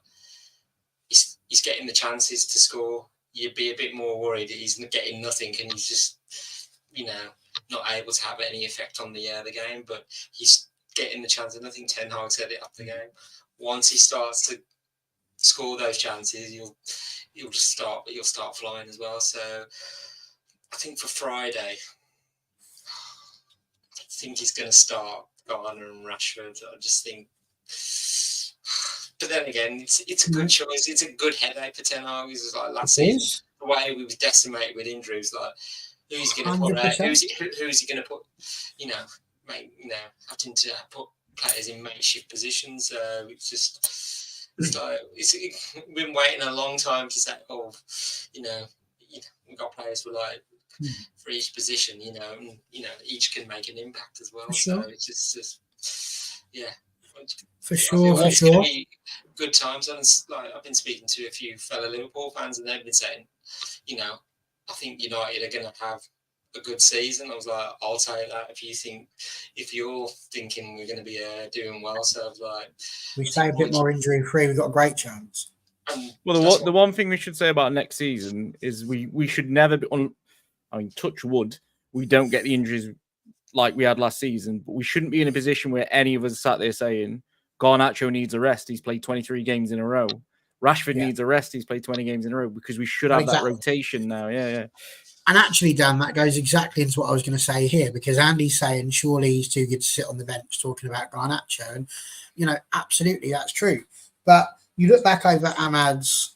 he's getting the chances to score. You'd be a bit more worried that he's getting nothing and he's just, not able to have any effect on the game. But he's getting the chance, and I think Ten Hag said it after the game. Once he starts to score those chances, you'll start flying as well. So I think for Friday, I think he's going to start Garner and Rashford. I just think. But then again, it's a good choice. It's a good headache for Ten Hag. It was like last season, the way we was decimated with injuries. Like, who's going to put out? Who's he going to put? Having to put players in makeshift positions. It's like we've been waiting a long time to say, we've got players for each position, and each can make an impact as well. For sure. So it's just For sure. Good times. And I've been speaking to a few fellow Liverpool fans, and they've been saying, I think United are going to have a good season. I was like, I'll take that if you're thinking we're going to be doing well. So I was like, we stay a bit more injury free, we've got a great chance. Well, the one thing we should say about next season is we should never be on. I mean, touch wood, we don't get the injuries like we had last season, but we shouldn't be in a position where any of us sat there saying Garnacho needs a rest. He's played 23 games in a row. Rashford needs a rest. He's played 20 games in a row, because we should have that rotation now. Yeah. And actually, Dan, that goes exactly into what I was going to say here, because Andy's saying surely he's too good to sit on the bench talking about Garnacho. And, absolutely, that's true. But you look back over Ahmad's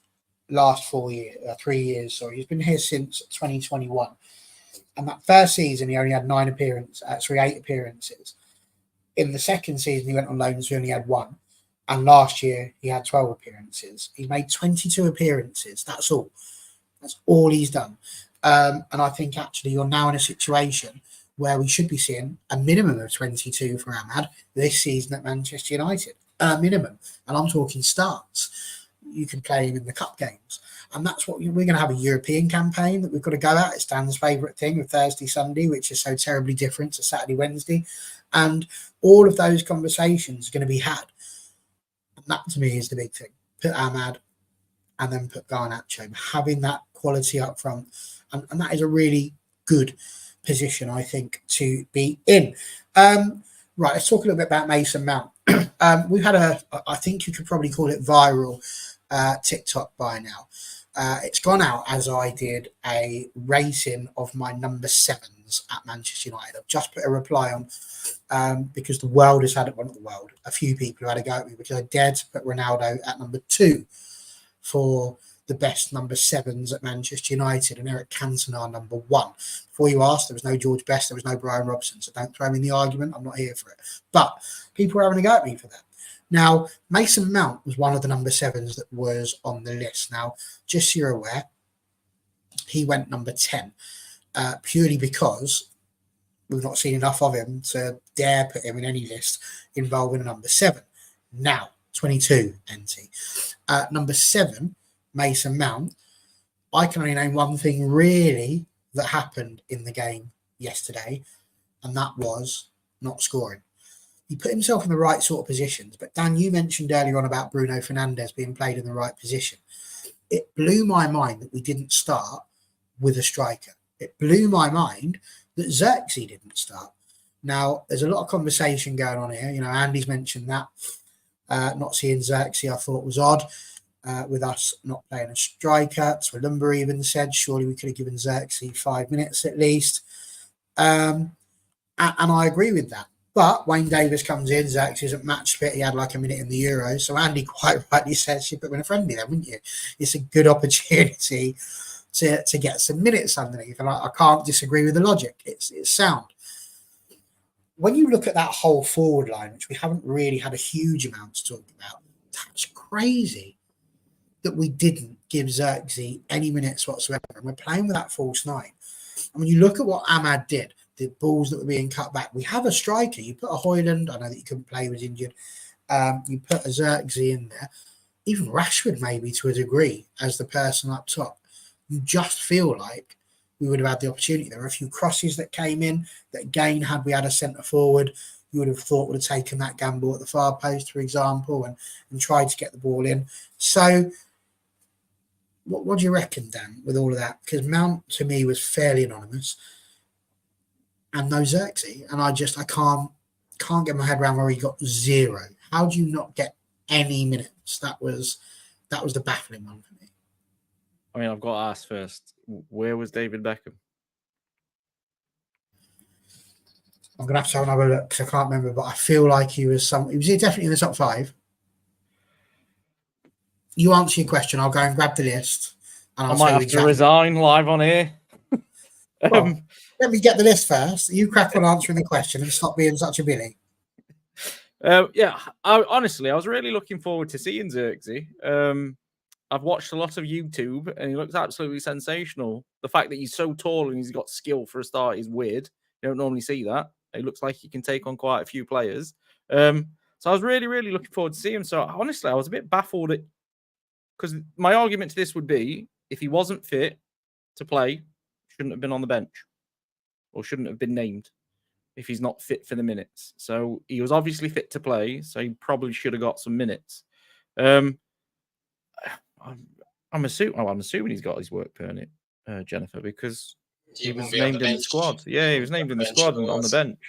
last 3 years, he's been here since 2021. And that first season, he only had 8 appearances. In the second season, he went on loan, so he only had 1. And last year, he had 12 appearances. He made 22 appearances. That's all. That's all he's done. And I think actually you're now in a situation where we should be seeing a minimum of 22 for Ahmad this season at Manchester United. A minimum. And I'm talking starts. You can play him in the cup games. And that's what we're going to have, a European campaign that we've got to go at. It's Dan's favourite thing with Thursday, Sunday, which is so terribly different to Saturday, Wednesday. And all of those conversations are going to be had. And that to me is the big thing. Put Ahmad and then put Garnacho. Having that quality up front. And that is a really good position, I think, to be in. Right, let's talk a little bit about Mason Mount. We've had I think you could probably call it viral TikTok by now. It's gone out as I did a rating of my number 7s at Manchester United. I've just put a reply on because the world has had it. Well, not the world. A few people have had a go at me because I dared to put Ronaldo at number 2 for the best number 7s at Manchester United, and Eric Cantona number 1. Before you asked, there was no George Best, there was no Brian Robson, so don't throw me in the argument. I'm not here for it. But people were having a go at me for that. Now, Mason Mount was one of the number 7s that was on the list. Now, just so you're aware, he went number 10 purely because we've not seen enough of him to dare put him in any list involving a number 7. Now, 22, NT. Number 7, Mason Mount. I can only name one thing really that happened in the game yesterday, and that was not scoring. He put himself in the right sort of positions. But Dan, you mentioned earlier on about Bruno Fernandes being played in the right position. It blew my mind that we didn't start with a striker. It blew my mind that Xerxes didn't start. Now, there's a lot of conversation going on here. Andy's mentioned that. Not seeing Xerxes, I thought was odd. With us not playing a striker. Swalumba even said, surely we could have given Xerxes 5 minutes at least. And I agree with that. But Wayne Davis comes in, Xerxes isn't match fit. He had like a minute in the Euros. So Andy quite rightly says you put him in a friendly then, wouldn't you? It's a good opportunity to get some minutes underneath. And I can't disagree with the logic. It's sound. When you look at that whole forward line, which we haven't really had a huge amount to talk about, that's crazy that we didn't give Xerxes any minutes whatsoever. And we're playing with that false nine. And when you look at what Ahmad did, the balls that were being cut back, we have a striker. You put a Hoyland, I know that he couldn't play, he was injured. You put a Xerxes in there, even Rashford maybe to a degree as the person up top. You just feel like we would have had the opportunity. There were a few crosses that came in that, again, had we had a centre forward, you would have thought would have taken that gamble at the far post, for example, and tried to get the ball in. So what do you reckon, Dan, with all of that? Because Mount, to me, was fairly anonymous. And no Xerxes. And I can't get my head around where he got 0. How do you not get any minutes? That was the baffling one for me. I mean, I've got to ask first, where was David Beckham? I'm going to have to have another look because I can't remember, but I feel like he was definitely in the top 5. You answer your question. I'll go and grab the list. And I might have to resign live on here. Well, let me get the list first. You crack on answering the question and stop being such a Billy. Yeah, honestly, I was really looking forward to seeing Xerxes. I've watched a lot of YouTube and he looks absolutely sensational. The fact that he's so tall and he's got skill for a start is weird. You don't normally see that. It looks like he can take on quite a few players. So I was really, really looking forward to seeing him. So honestly, I was a bit baffled because my argument to this would be if he wasn't fit to play, shouldn't have been on the bench or shouldn't have been named if he's not fit for the minutes. So he was obviously fit to play, so he probably should have got some minutes. I'm assuming he's got his work permit, Jennifer, because he was named in the squad. Yeah, he was named in the squad and on the bench.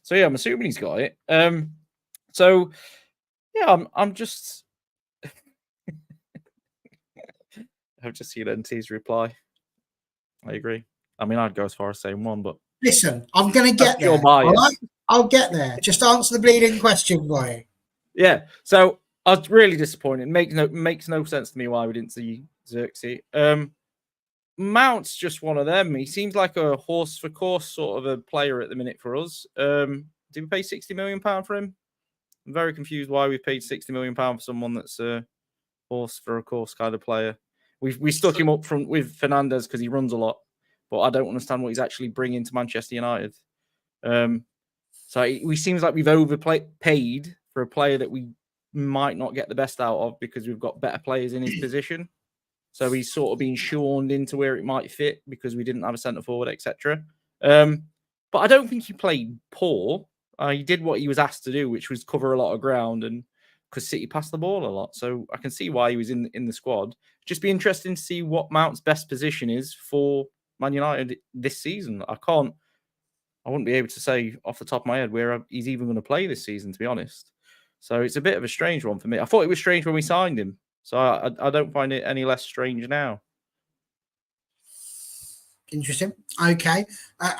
So yeah, I'm assuming he's got it. So yeah, I'm just I've just seen NT's reply. I agree. I mean, I'd go as far as saying 1, but listen, I'm going to get there. All right? I'll get there. Just answer the bleeding question, boy. Yeah. So I was really disappointed. Makes no sense to me why we didn't see Xerxes. Mount's just one of them. He seems like a horse for course sort of a player at the minute for us. Did we pay £60 million for him? I'm very confused why we paid £60 million for someone that's a horse for a course kind of player. We stuck him up front with Fernandes because he runs a lot, but I don't understand what he's actually bringing to Manchester United. So it seems like we've paid for a player that we might not get the best out of because we've got better players in his position. So he's sort of been shorned into where it might fit because we didn't have a centre forward, etc. But I don't think he played poor. He did what he was asked to do, which was cover a lot of ground, and because City passed the ball a lot. So I can see why he was in the squad. Just be interesting to see what Mount's best position is for Man United this season. I wouldn't be able to say off the top of my head where he's even going to play this season, to be honest. So it's a bit of a strange one for me. I thought it was strange when we signed him. So I don't find it any less strange now. Interesting. Okay.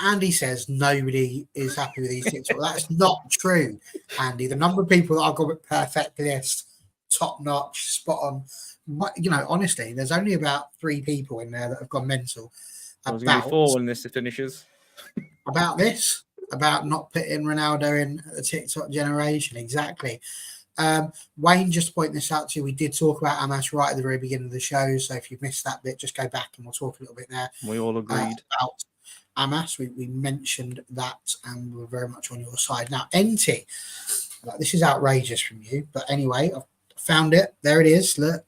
Andy says nobody is happy with these things. Well, that's not true, Andy. The number of people that I've got with perfect list, top notch, spot on. You know, honestly, there's only about 3 people in there that have gone mental. There's going to be 4 when this finishes. About not putting Ronaldo in the TikTok generation. Exactly. Wayne, just pointing this out to you, we did talk about Amas right at the very beginning of the show. So if you've missed that bit, just go back and we'll talk a little bit there. We all agreed about Amas. We mentioned that and we're very much on your side. Now, NT, this is outrageous from you. But anyway, I've found it. There it is. Look.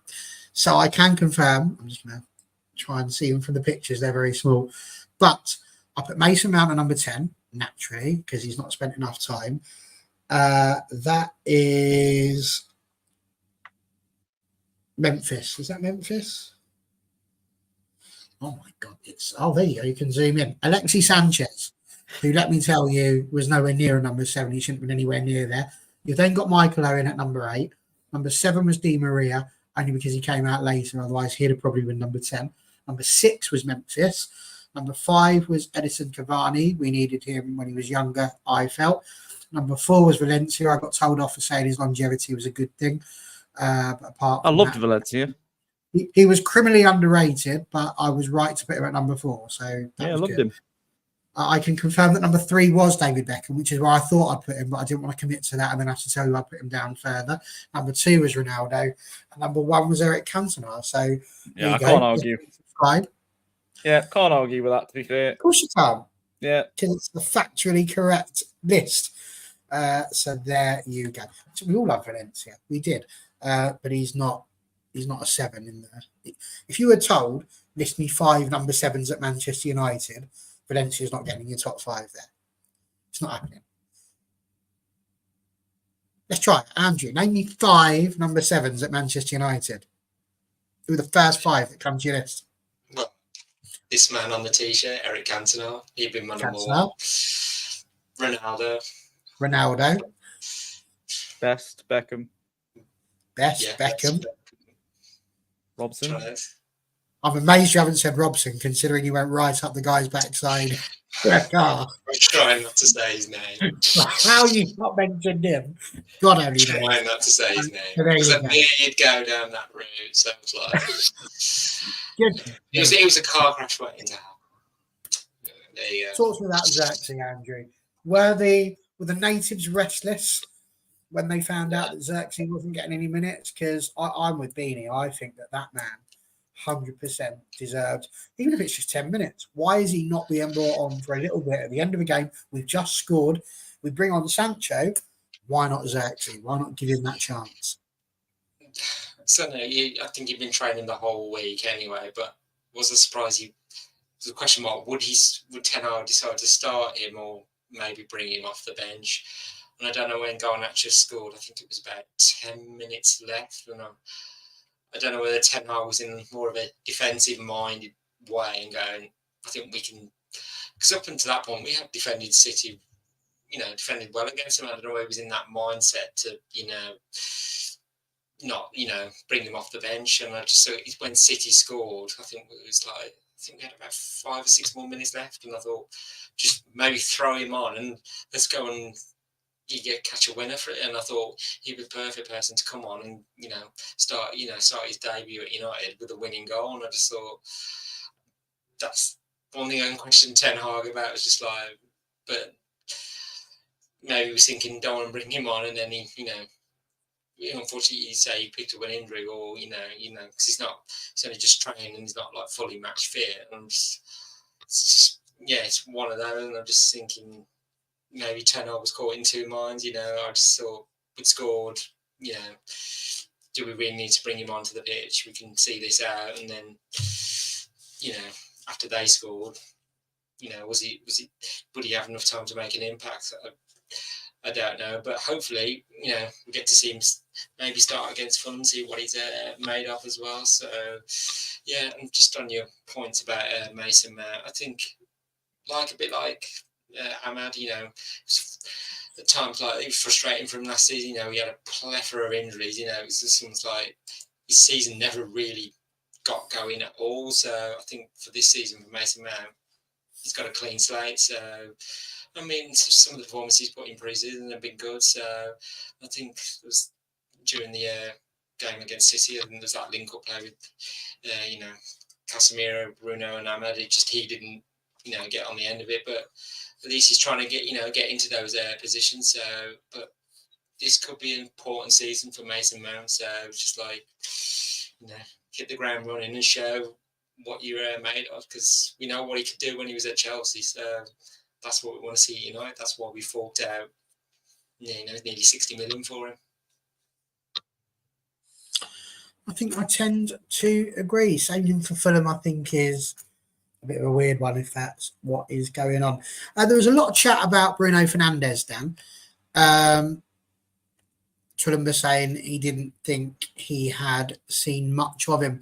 So I can confirm. I'm just going to try and see them from the pictures. They're very small. But I put Mason Mount at number 10, naturally, because he's not spent enough time. That is Memphis. Is that Memphis? Oh my God! There you go. You can zoom in. Alexis Sanchez, who, let me tell you, was nowhere near a number 7. He shouldn't have been anywhere near there. You've then got Michael Owen at number 8. Number 7 was Di Maria, only because he came out later. Otherwise, he'd have probably been number 10. Number 6 was Memphis. Number 5 was Edison Cavani. We needed him when he was younger, I felt. Number 4 was Valencia. I got told off for saying his longevity was a good thing. But apart I from loved that, Valencia. he was criminally underrated, but I was right to put him at number 4. So that Yeah, I was loved good. him. I can confirm that number 3 was David Beckham, which is where I thought I'd put him, but I didn't want to commit to that and then have to tell you I put him down further. Number 2 was Ronaldo, and number 1 was Eric Cantona. So Yeah, I can't argue. Subscribe. Yeah, can't argue with that, to be fair. Of course you can, Yeah. because it's the factually correct list. So there you go. So we all love Valencia. We did, but he's not a 7 in there. If you were told, list me 5 number 7s at Manchester United, Valencia's not getting your top 5 there. It's not happening. Let's try it. Andrew, name me 5 number 7s at Manchester United. Who are the first 5 that come to your list? Well, this man on the t-shirt, Eric Cantona, he'd been my number Cantona. 1. Ronaldo. Best, Beckham. Best, Beckham. Robson. Tries. I'm amazed you haven't said Robson, considering you went right up the guy's backside. I'm trying not to say his name. How you not mentioned him? God only knows. Trying not to say his name. So there Because you I go. knew you'd go down that route. So it was like, Good. it was a car crash waiting to happen. There you go. Talk to me about Xerxes, Andrew. Were the natives restless when they found out that Xerxes wasn't getting any minutes? Because I'm with Beanie. I think that man 100% deserved, even if it's just 10 minutes. Why is he not being brought on for a little bit at the end of a game? We've just scored. We bring on Sancho. Why not Xerxes? Why not give him that chance? So no, I think he'd been training the whole week anyway, but was a surprise. The question mark: would Ten Hag decide to start him or maybe bring him off the bench? And I don't know when Garnacho scored. I think it was about 10 minutes left, and I don't know whether Ten Hag was in more of a defensive-minded way and going, I think we can, because up until that point we had defended City, defended well against them. I don't know whether he was in that mindset to, not, bring them off the bench. And I just saw when City scored, I think we had about 5 or 6 more minutes left, and I thought just maybe throw him on and let's go and catch a winner for it. And I thought he'd be the perfect person to come on and start his debut at United with a winning goal. And I just thought that's one thing I can question Ten Hag about. Was just like, but maybe he was thinking don't want to bring him on, and then he unfortunately you say he picked up an injury, or because he's only just training and he's not like fully match fit. And it's one of those. And I'm just thinking maybe Ten Hag was caught in 2 minds. I just thought we'd scored. Do we really need to bring him onto the pitch? We can see this out, and then after they scored, would he have enough time to make an impact? I don't know, but hopefully, we get to see him maybe start against Fulham, see what he's made of as well. So, yeah, and just on your points about Mason Mount, I think, a bit like Ahmad, at times it was frustrating for him last season. He had a plethora of injuries. It was just seems like his season never really got going at all. So I think for this season for Mason Mount, he's got a clean slate. So I mean, some of the performances he's put in pre-season have been good. So I think it was during the game against City, and there's that link-up play with, Casemiro, Bruno, and Ahmed. He didn't, get on the end of it, but at least he's trying to get into those positions. So, but this could be an important season for Mason Mount. So it's just hit the ground running and show what you're made of, because we know what he could do when he was at Chelsea. So that's what we want to see at United. That's why we forked out, nearly 60 million for him. I think I tend to agree. Same thing for Fulham, I think, is a bit of a weird one if that's what is going on. There was a lot of chat about Bruno Fernandes, Dan. Tulumba saying he didn't think he had seen much of him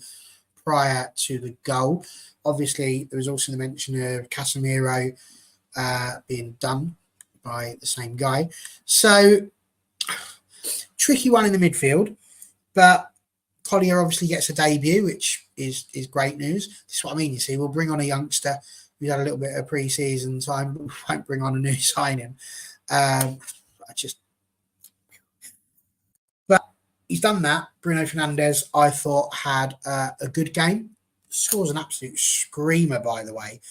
prior to the goal. Obviously, there was also the mention of Casemiro being done by the same guy. So, tricky one in the midfield, but Collier obviously gets a debut, which is great news. This is what I mean. You see, we'll bring on a youngster we had a little bit of pre-season time, but we won't bring on a new signing. But he's done that. Bruno Fernandes, I thought, had a good game. Scores an absolute screamer, by the way.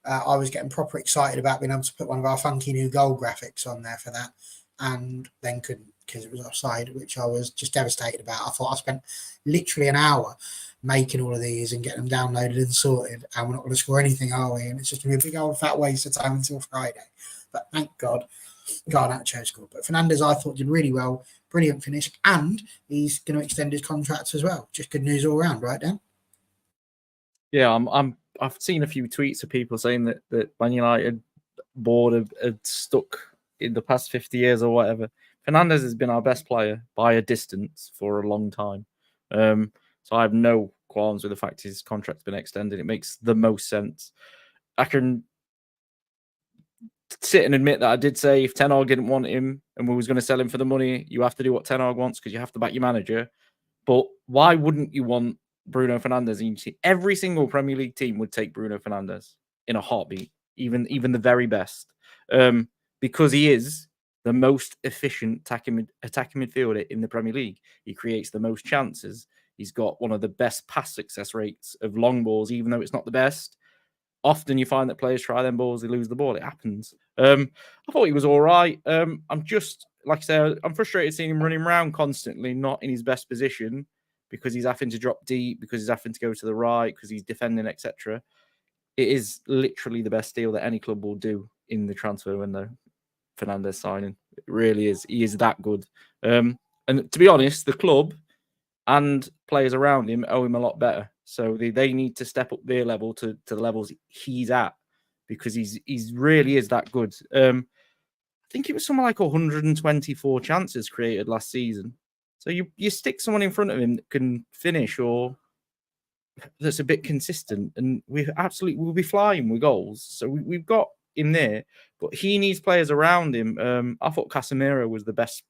I was getting proper excited about being able to put one of our funky new goal graphics on there for that, and then couldn't because it was offside, which I was just devastated about. I thought I spent literally an hour making all of these and getting them downloaded and sorted, and we're not going to score anything, are we? And it's just going to be a big old fat waste of time until Friday. But thank God, Garnacho scored. But Fernandes, I thought, did really well. Brilliant finish, and he's going to extend his contract as well. Just good news all around, right, Dan? Yeah, I've seen a few tweets of people saying that Man United board had stuck in the past 50 years or whatever. Fernandes has been our best player by a distance for a long time. So I have no qualms with the fact his contract's been extended. It makes the most sense. I can sit and admit that I did say if Ten Hag didn't want him and we was going to sell him for the money, you have to do what Ten Hag wants because you have to back your manager. But why wouldn't you want Bruno Fernandes? And you see, every single Premier League team would take Bruno Fernandes in a heartbeat, even the very best, because he is the most efficient attacking midfielder in the Premier League. He creates the most chances. He's got one of the best pass success rates of long balls, even though it's not the best. Often you find that players try them balls, they lose the ball. It happens. I thought he was all right. I'm just, like I said, I'm frustrated seeing him running around constantly, not in his best position, because he's having to drop deep, because he's having to go to the right, because he's defending, etc. It is literally the best deal that any club will do in the transfer window. Fernandes signing, it really is. He is that good. And to be honest, the club and players around him owe him a lot better. So they need to step up their level to the levels he's at, because he's really is that good. I think it was something like 124 chances created last season. So you stick someone in front of him that can finish or that's a bit consistent, and we'll be flying with goals. So we've got him there, but he needs players around him. I thought Casemiro was the best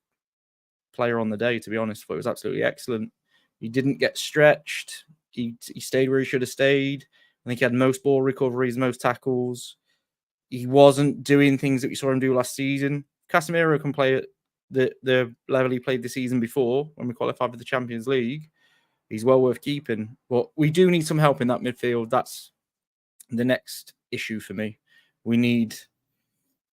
player on the day, to be honest. But it was absolutely excellent. He didn't get stretched. He stayed where he should have stayed. I think he had most ball recoveries, most tackles. He wasn't doing things that we saw him do last season. Casemiro can play at the level he played the season before when we qualified for the Champions League. He's well worth keeping. But we do need some help in that midfield. That's the next issue for me. We need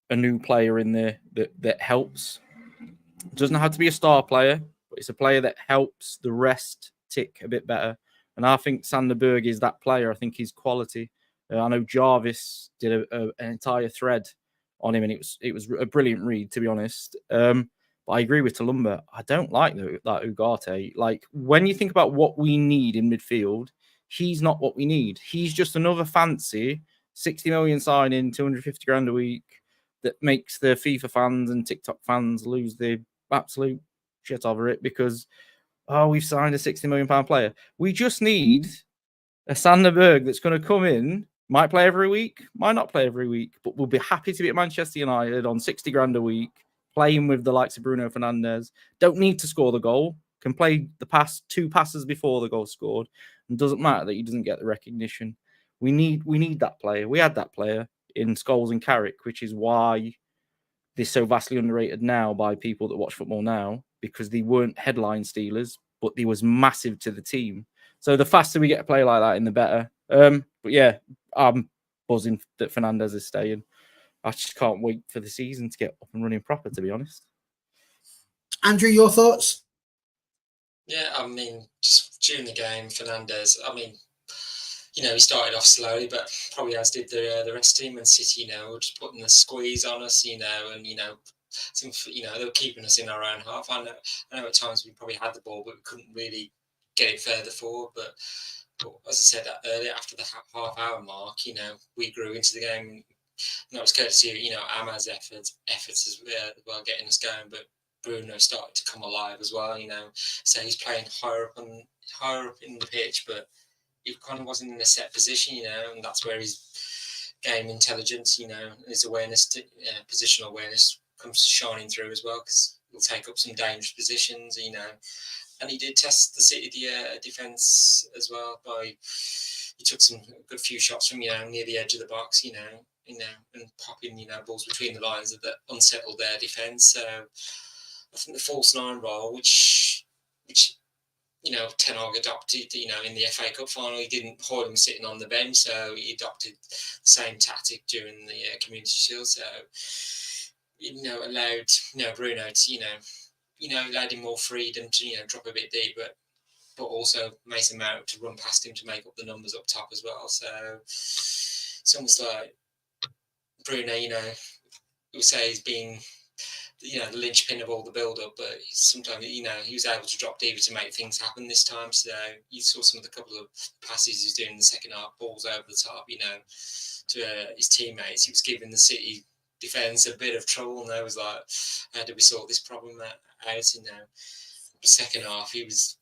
a new player in there that helps. It doesn't have to be a star player, but it's a player that helps the rest tick a bit better. And I think Sander Berge is that player. I think he's quality. I know Jarvis did an entire thread on him, and it was a brilliant read, to be honest. But I agree with Tulumba. I don't like that Ugarte. Like, when you think about what we need in midfield, he's not what we need. He's just another fancy 60 million signing, 250 grand a week that makes the FIFA fans and TikTok fans lose their absolute shit over it because, we've signed a £60 million player. We just need a Sander Berge that's going to come in, might play every week, might not play every week, but we'll be happy to be at Manchester United on 60 grand a week, playing with the likes of Bruno Fernandes. Don't need to score the goal, can play the two passes before the goal scored, and doesn't matter that he doesn't get the recognition. We need that player. We had that player in Scholes and Carrick, which is why they're so vastly underrated now by people that watch football now, because they weren't headline stealers, but they was massive to the team. So the faster we get a play like that, in the better. But yeah, I'm buzzing that Fernandes is staying. I just can't wait for the season to get up and running proper, to be honest. Andrew, your thoughts? Yeah, I mean, just during the game, Fernandes, I mean, he started off slowly, but probably as did the rest of the team. And City, were just putting the squeeze on us, and they were keeping us in our own half. I know at times we probably had the ball, but we couldn't really get it further forward. But as I said earlier, after the half-hour mark, we grew into the game. And that was courtesy of, Ahmad's efforts as well, getting us going. But Bruno started to come alive as well, So he's playing higher up in the pitch, but he kind of wasn't in a set position, and that's where his game intelligence, his awareness, positional awareness comes shining through as well, because he'll take up some dangerous positions, and he did test the City defence as well by he took some good few shots from near the edge of the box, and popping balls between the lines that unsettled their defence. So I think the false nine role, which Ten Hag adopted, in the FA Cup final, he didn't hold him sitting on the bench, so he adopted the same tactic during the Community Shield. So allowed Bruno to allowed him more freedom to drop a bit deep, but also Mason Mount to run past him to make up the numbers up top as well. So it's almost like Bruno, we say he's been the linchpin of all the build-up, but sometimes he was able to drop deeper to make things happen this time. So you saw some of the couple of passes he was doing in the second half, balls over the top, to his teammates. He was giving the City defence a bit of trouble, and they was like, how do we sort this problem out? The second half, he was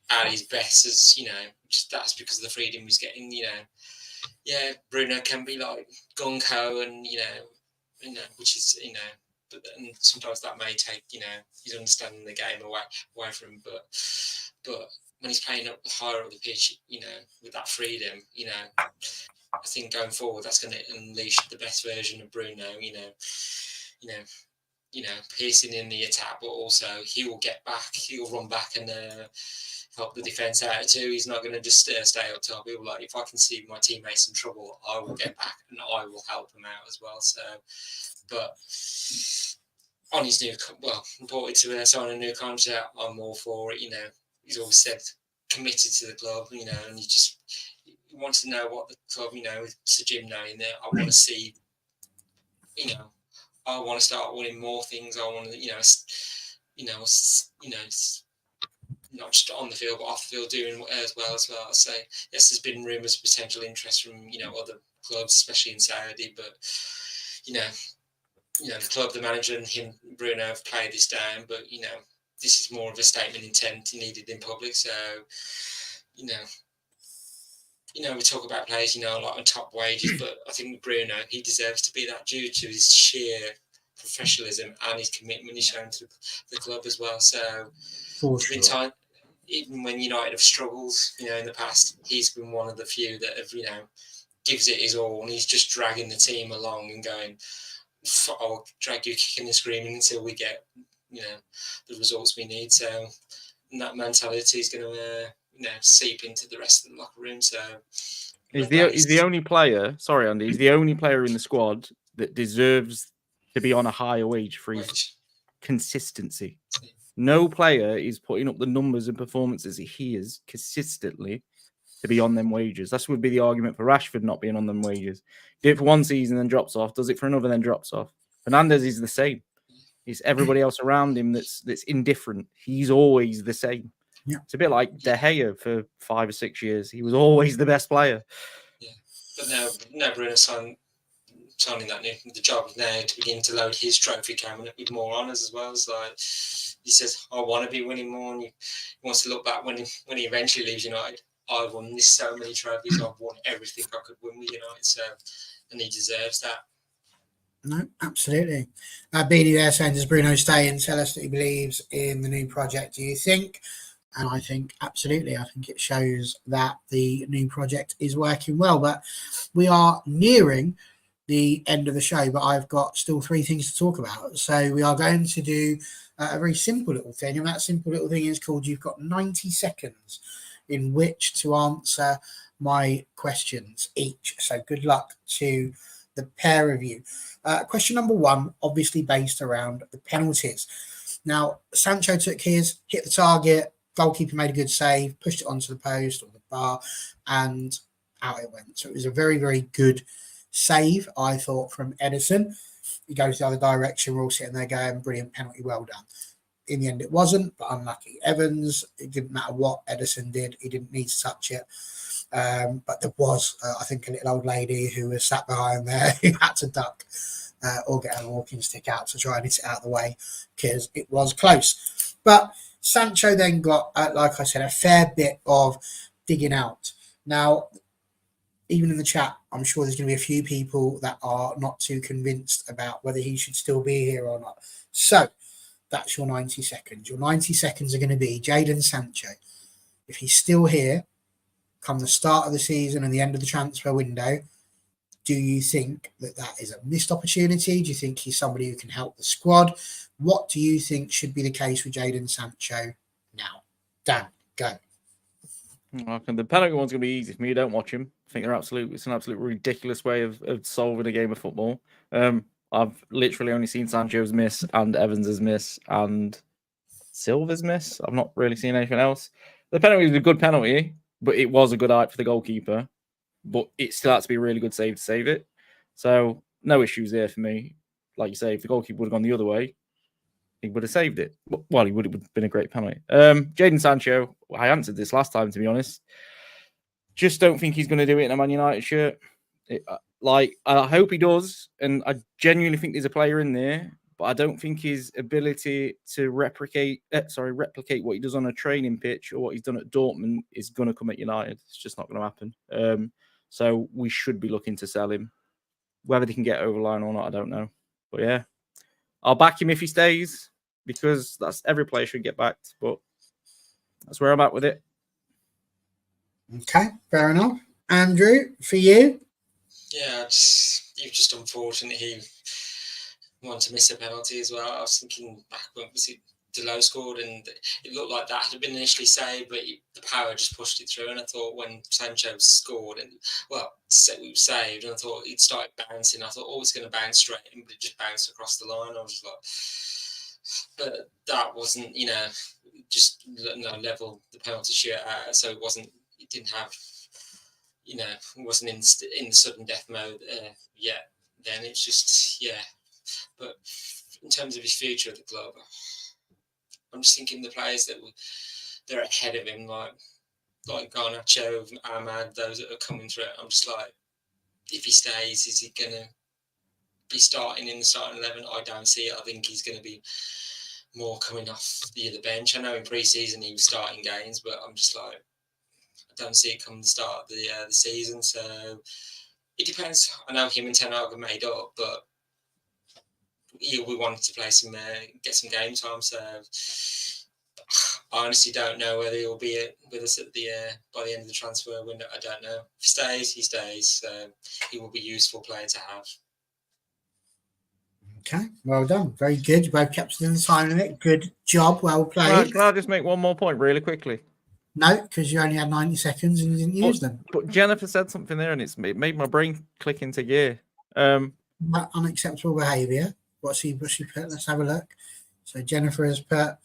at his best, as just that's because of the freedom he was getting. Bruno can be like gung ho, and which is but and sometimes that may take he's understanding the game away from him, but when he's playing up higher up the pitch, with that freedom, I think going forward that's going to unleash the best version of Bruno. Piercing in the attack, but also he will get back, he'll run back and help the defence out too. He's not going to just stay up top. He'll like, if I can see my teammates in trouble, I will get back and I will help them out as well. So, but on his reported to sign a new contract, I'm all for it. He's always said committed to the club, and you want to know what the club, with Sir Jim knowing that I want to see, I want to start winning more things. I want to, not just on the field, but off the field doing as well. I say, yes, there's been rumours of potential interest from, other clubs, especially in Saudi, but, the club, the manager and him, Bruno, have played this down, but, this is more of a statement intent he needed in public. So, we talk about players, like on top wages, but I think Bruno, he deserves to be that due to his sheer professionalism and his commitment he's shown to the club as well. So, there's been time, even when United have struggled, in the past, he's been one of the few that have, gives it his all, and he's just dragging the team along and going, I'll drag you kicking and screaming until we get, the results we need. So, and that mentality is going to, seep into the rest of the locker room. So, he's the only player. Sorry, Andy. He's the only player in the squad that deserves to be on a higher wage for his consistency. No player is putting up the numbers and performances he is consistently to be on them wages. That would be the argument for Rashford not being on them wages. Did it for one season, then drops off. Does it for another, then drops off. Fernandes is the same. It's everybody else around him that's indifferent. He's always the same. Yeah. It's a bit like De Gea for 5 or 6 years. He was always the best player. Yeah, but now Bruno signing the job now to begin to load his trophy cabinet with more honours as well. As like he says, I want to be winning more, and he wants to look back when he eventually leaves United. I've won so many trophies. I've won everything I could win with United. So, and he deserves that. No, absolutely. Beanie there saying, does Bruno stay and tell us that he believes in the new project, do you think? And I think absolutely. I think it shows that the new project is working well. But we are nearing the end of the show, but I've got still 3 things to talk about. So we are going to do a very simple little thing, and that simple little thing is called you've got 90 seconds in which to answer my questions each. So good luck to the pair of you. Question number 1, obviously based around the penalties. Now, Sancho took his, hit the target, goalkeeper made a good save, pushed it onto the post or the bar, and out it went. So it was a very, very good save, I thought, from Ederson. He goes the other direction. We're all sitting there going, brilliant penalty, well done. In the end, it wasn't, but unlucky. Evans, it didn't matter what Ederson did. He didn't need to touch it. But there was, I think, a little old lady who was sat behind there who had to duck or get a walking stick out to try and hit it out of the way because it was close. But Sancho then got, like I said, a fair bit of digging out. Now, even in the chat, I'm sure there's going to be a few people that are not too convinced about whether he should still be here or not. So that's your 90 seconds. Your 90 seconds are going to be Jadon Sancho. If he's still here, come the start of the season and the end of the transfer window, do you think that is a missed opportunity? Do you think he's somebody who can help the squad? What do you think should be the case with Jadon Sancho now? Dan, go. Okay, the penalty one's going to be easy for me. Don't watch him. I think it's an absolute ridiculous way of solving a game of football. I've literally only seen Sancho's miss and Evans's miss and Silva's miss. I've not really seen anything else. The penalty was a good penalty, but it was a good eye for the goalkeeper. But it still had to be a really good save to save it. So no issues there for me. Like you say, if the goalkeeper would have gone the other way, he would have saved it. Well, he would have been a great penalty. Jadon Sancho, I answered this last time, to be honest. Just don't think he's going to do it in a Man United shirt. I hope he does, and I genuinely think there's a player in there, but I don't think his ability to replicate what he does on a training pitch or what he's done at Dortmund is going to come at United. It's just not going to happen. So we should be looking to sell him. Whether they can get over the line or not, I don't know. But yeah, I'll back him if he stays, because that's every player should get backed. But that's where I'm at with it. Okay, fair enough. Andrew, for you? Yeah, you've just unfortunate he wanted to miss a penalty as well. I was thinking back when Delo scored, and it looked like that had been initially saved, but the power just pushed it through. And I thought when Sancho scored, and we were saved, and I thought he'd started bouncing. I thought, it's going to bounce straight in, but it just bounced across the line. I was just like, but that wasn't, just level the penalty shoot out, so it didn't have, it wasn't in the sudden death mode yet. Then it's just, but in terms of his future at the club, I'm just thinking the players they're ahead of him, like Garnacho, Ahmad, those that are coming through. I'm just like, if he stays, is he going to be starting in the starting 11? I don't see it. I think he's going to be more coming off the bench. I know in pre-season he was starting games, but I'm just like, I don't see it come the start of the season. So it depends. I know him and Ten Hag are made up, but we wanted to play get some game time. So I honestly don't know whether he'll be with us at by the end of the transfer window. I don't know. If he stays, he stays. So he will be a useful player to have. Okay, well done. Very good. You both kept in the time limit. Good job. Well played. Can I just make one more point really quickly? No, because you only had 90 seconds and you didn't use them. But Jennifer said something there, and it made my brain click into gear. Unacceptable behaviour. What's she put? Let's have a look. So Jennifer has put,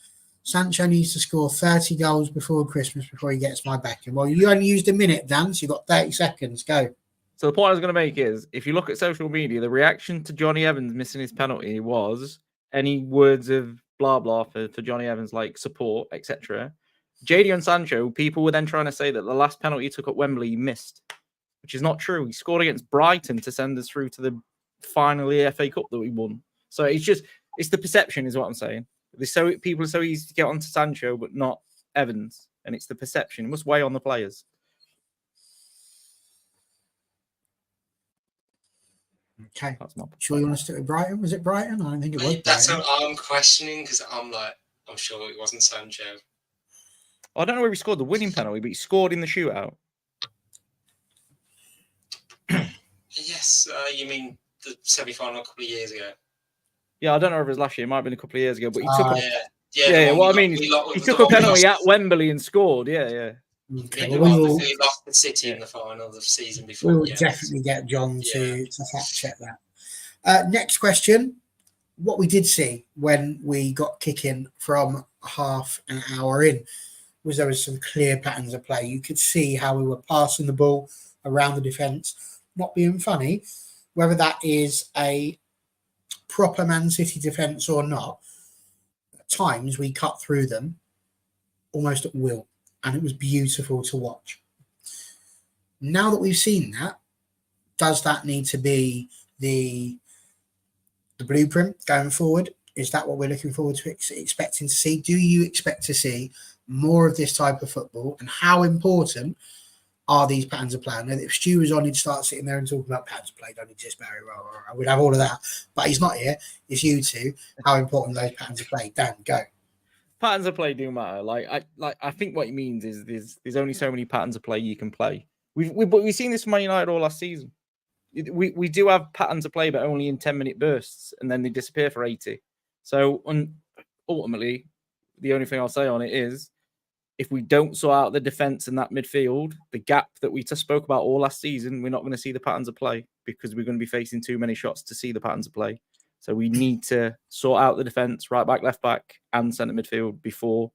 Sancho needs to score 30 goals before Christmas before he gets my backing. Well, you only used a minute, Dan, so you've got 30 seconds. Go. So the point I was going to make is, if you look at social media, the reaction to Johnny Evans missing his penalty was any words of blah blah for Johnny Evans, like support, etc. Jadon Sancho, people were then trying to say that the last penalty he took at Wembley he missed, which is not true. He scored against Brighton to send us through to the final FA Cup that we won. So it's the perception, is what I'm saying. People are so easy to get onto Sancho, but not Evans, and it's the perception. It must weigh on the players. Okay. That's my sure you want to stick with Brighton? Was it Brighton? I don't think it was. That's what I'm questioning, because I'm sure it wasn't Sancho. I don't know where he scored the winning penalty, but he scored in the shootout. Yes, you mean the semi-final a couple of years ago? Yeah, I don't know if it was last year. It might have been a couple of years ago, but he took What I mean is he took a penalty at Wembley and scored. Yeah. Okay. We lost the City in the final of the season before. We will definitely get John to fact check that. Next question. What we did see when we got kicking from half an hour in was there was some clear patterns of play. You could see how we were passing the ball around the defence, not being funny. Whether that is a proper Man City defence or not, at times we cut through them almost at will, and it was beautiful to watch. Now that we've seen that, does that need to be the blueprint going forward? Is that what we're looking forward to expecting to see? Do you expect to see more of this type of football, and how important are these patterns of play? I know that if Stu was on, he'd start sitting there and talking about patterns of play don't exist very well. I would have all of that, but he's not here. It's you two. How important those patterns of play? Dan, go. patterns of play do matter. I think what he means is there's only so many patterns of play you can play. We've seen this from Man United all last season. We do have patterns of play, but only in 10-minute bursts, and then they disappear for 80. So ultimately, the only thing I'll say on it is, if we don't sort out the defense and that midfield, the gap that we just spoke about all last season, we're not going to see the patterns of play because we're going to be facing too many shots to see the patterns of play. So we need to sort out the defense, right back, left back, and centre midfield before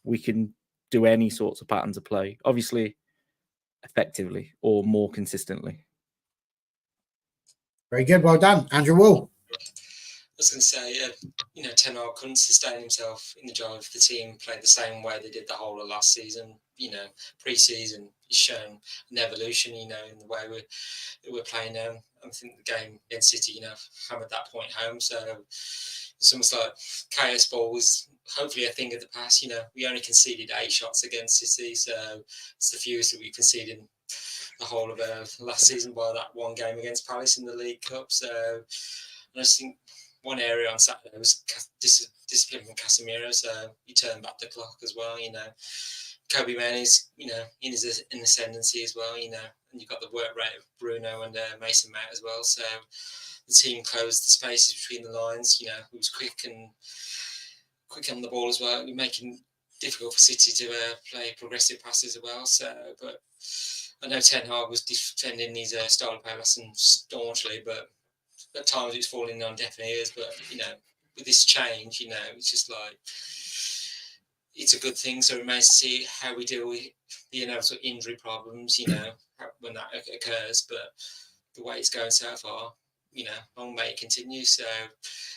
we can do any sorts of patterns of play. Obviously, effectively or more consistently. Very good. Well done, Andrew Wall. I was going to say, Ten Hag couldn't sustain himself in the job if the team played the same way they did the whole of last season. Pre-season, he's shown an evolution, in the way we're playing now. I think the game against City, hammered that point home. So it's almost like chaos ball was hopefully a thing of the past. We only conceded 8 shots against City, so it's the fewest that we conceded in the whole of last season by that one game against Palace in the League Cup. So I just think one area on Saturday was discipline from Casemiro, so he turned back the clock as well. Kobe Main's in his ascendancy as well. And you've got the work rate of Bruno and Mason Mount as well. So the team closed the spaces between the lines. It was quick on the ball as well, making it difficult for City to play progressive passes as well. So, but I know Ten Hag was defending his style of play lesson staunchly, but at times it's falling on deaf ears. But with this change, it's just like it's a good thing. So it remains to see how we deal with the inevitable injury problems, when that occurs. But the way it's going so far, long may it continue. So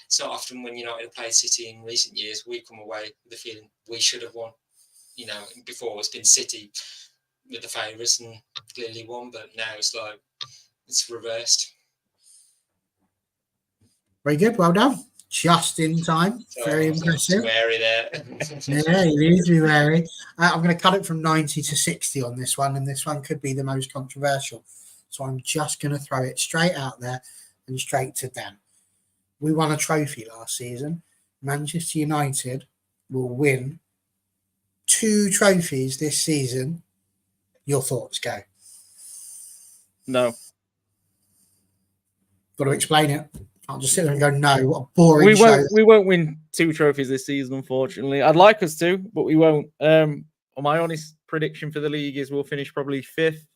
it's not often when United have played City in recent years, we come away with the feeling we should have won. Before it's been City with the favourites and clearly won, but now it's like it's reversed. Very good. Well done. Just in time. Very impressive. Wary there. Yeah, you need to be wary. I'm going to cut it from 90 to 60 on this one, and this one could be the most controversial. So I'm just going to throw it straight out there and straight to Dan. We won a trophy last season. Manchester United will win 2 trophies this season. Your thoughts, go. No. Got to explain it. I'll just sit there and go, no, what a boring show. We won't win 2 trophies this season, unfortunately. I'd like us to, but we won't. My honest prediction for the league is we'll finish probably 5th.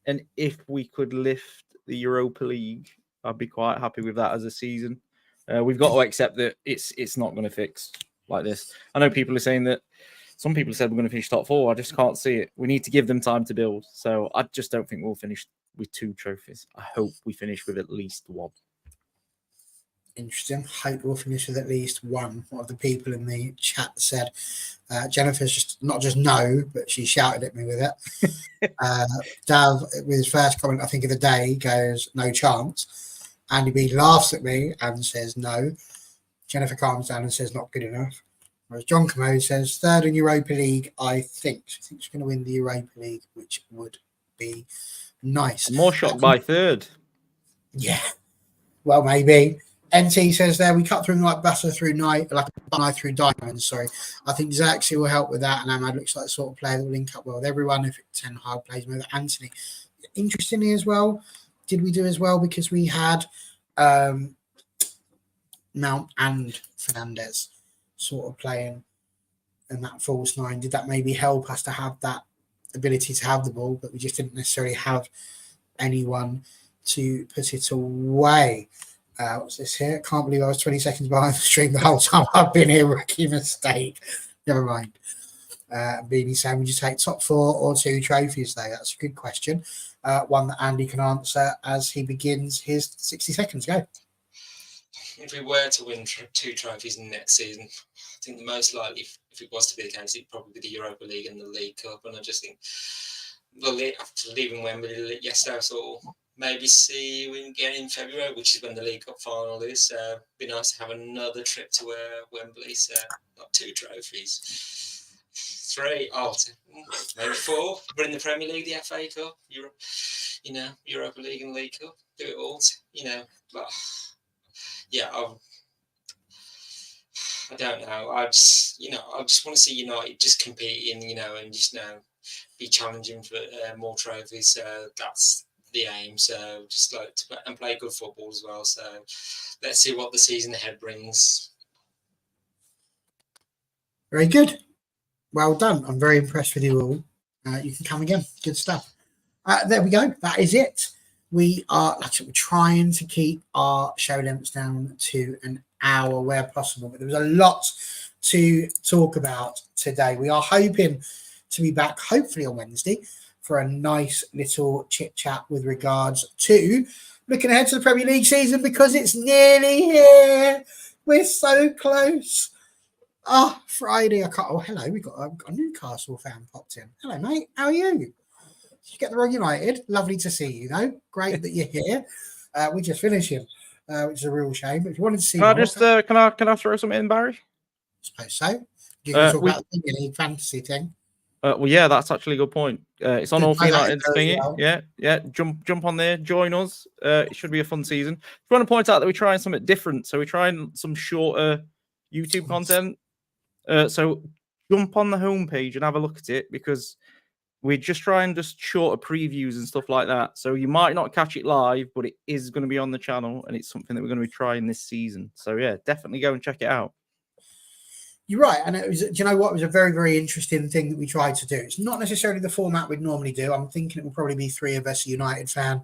And if we could lift the Europa League, I'd be quite happy with that as a season. We've got to accept that it's not going to fix like this. I know people are saying that some people said we're going to finish top 4. I just can't see it. We need to give them time to build. So I just don't think we'll finish with 2 trophies. I hope we finish with at least 1. Interesting. Hope we'll finish with at least 1. One of the people in the chat said, Jennifer's just not just no, but she shouted at me with it. Dav, with his first comment, I think of the day, goes, no chance. Andy B laughs at me and says no. Jennifer calms down and says not good enough. Whereas John Commode says 3rd in Europa League, I think. She thinks she's going to win the Europa League, which would be nice. More shocked by 3rd. Yeah. Well, maybe. NT says there, we cut through like butter through night, like a knife through diamonds. Sorry. I think Xerxes will help with that. And Ahmad looks like the sort of player that will link up well with everyone if Ten Hag plays with Anthony. Interestingly as well, did we do as well because we had Mount and Fernandez sort of playing in that false 9? Did that maybe help us to have that ability to have the ball, but we just didn't necessarily have anyone to put it away? What's this here? Can't believe I was 20 seconds behind the stream the whole time I've been here. Rookie mistake. Never mind. Beanie saying, would you take top 4 or 2 trophies though? That's a good question. One that Andy can answer as he begins his 60 seconds. Go. If we were to win 2 trophies in the next season, I think the most likely, if it was to be the case, it'd probably be the Europa League and the League Cup. And I just think, after leaving Wembley yesterday, I thought maybe see you again in February, which is when the League Cup final is. So it'd be nice to have another trip to Wembley. So not 2 trophies, 3, maybe 4. We're in the Premier League, the FA Cup, Europa League and League Cup. Do it all, but yeah, I don't know. I just want to see United just competing, and just be challenging for more trophies. So that's the aim. So just like and play good football as well. So let's see what the season ahead brings. Very good. Well done. I'm very impressed with you all. You can come again. Good stuff. There we go. That is it. We're trying to keep our show lengths down to an hour where possible, but there was a lot to talk about today. We are hoping to be back hopefully on Wednesday for a nice little chit chat with regards to looking ahead to the Premier League season, because it's nearly here. We're so close. Friday. Hello. We got a Newcastle fan popped in. Hello, mate. How are you? Did you get the wrong United? Lovely to see you, though. Great that you're here. We're just finishing, which is a real shame. But if you wanted to see, can I throw something in, Barry? I suppose so. You can talk about the Premier League fantasy thing. Well, yeah, that's actually a good point. It's on All for United's thingy. Well. Yeah. Jump on there, join us. It should be a fun season. I want to point out that we're trying something different. So we're trying some shorter YouTube content. So jump on the homepage and have a look at it, because we're just trying just shorter previews and stuff like that. So you might not catch it live, but it is going to be on the channel, and it's something that we're going to be trying this season. So yeah, definitely go and check it out. You're right. And it was, do you know what? It was a very, very interesting thing that we tried to do. It's not necessarily the format we'd normally do. I'm thinking it will probably be three of us, a United fan,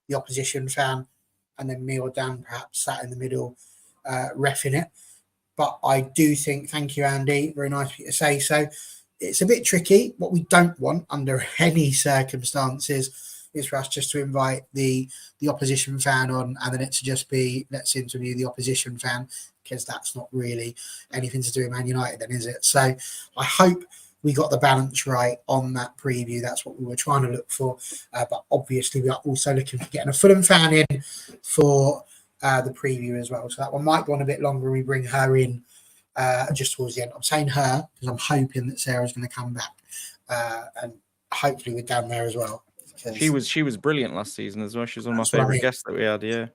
the opposition fan, and then me or Dan perhaps sat in the middle, reffing it. But I do think, thank you, Andy, very nice of you to say so. It's a bit tricky. What we don't want under any circumstances is for us just to invite the opposition fan on, and then it to just be, let's interview the opposition fan, because that's not really anything to do with Man United then, is it? So I hope we got the balance right on that preview. That's what we were trying to look for. But obviously we are also looking for getting a Fulham fan in for the preview as well. So that one might go on a bit longer. We bring her in just towards the end. I'm saying her because I'm hoping that Sarah's going to come back, and hopefully we're down there as well. She was brilliant last season as well. She was one of my favourite guests that we had. Yeah.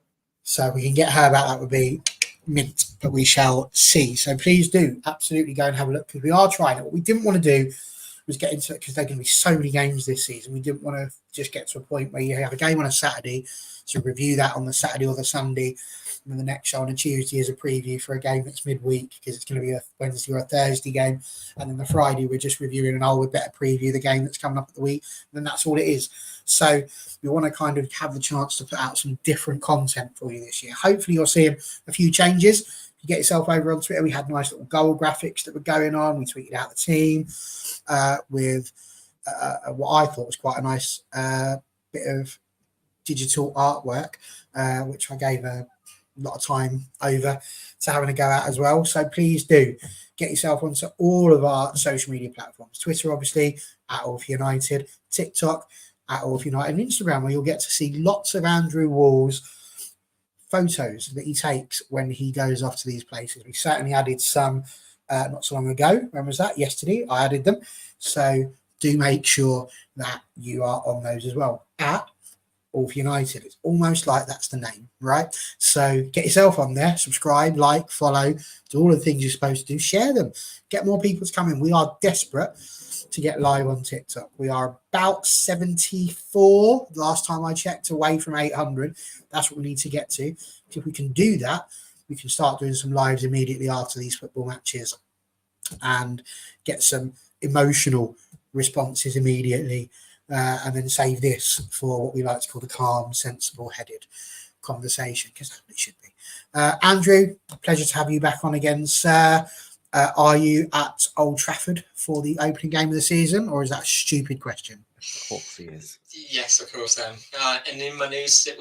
So we can get her back. That would be mint, but we shall see. So please do absolutely go and have a look, because we are trying it. What we didn't want to do was get into it, because there are going to be so many games this season. We didn't want to just get to a point where you have a game on a Saturday, so review that on the Saturday or the Sunday, and then the next show on a Tuesday is a preview for a game that's midweek, because it's going to be a Wednesday or a Thursday game, and then the Friday we're just reviewing we better preview the game that's coming up at the week, and then that's all it is. So we want to kind of have the chance to put out some different content for you this year. Hopefully you're seeing a few changes. If you get yourself over on Twitter, we had nice little goal graphics that were going on. We tweeted out the team with what I thought was quite a nice bit of digital artwork, which I gave a lot of time over to having a go at as well. So please do get yourself onto all of our social media platforms. Twitter, obviously, at All for United. TikTok, at All for United. And Instagram, where you'll get to see lots of Andrew Wall's photos that he takes when he goes off to these places. We certainly added some not so long ago. When was that? Yesterday, I added them. So do make sure that you are on those as well. At All for United. It's almost like that's the name, right? So get yourself on there, subscribe, like, follow, do all the things you're supposed to do, share them, get more people to come in. We are desperate to get live on TikTok. We are about 74 last time I checked, away from 800. That's what we need to get to. If we can do that, we can start doing some lives immediately after these football matches and get some emotional responses immediately. And then save this for what we like to call the calm, sensible headed conversation, because that's what it should be. Andrew, pleasure to have you back on again, sir. Are you at Old Trafford for the opening game of the season, or is that a stupid question? Of course he is. Yes, of course I am. And in my new seat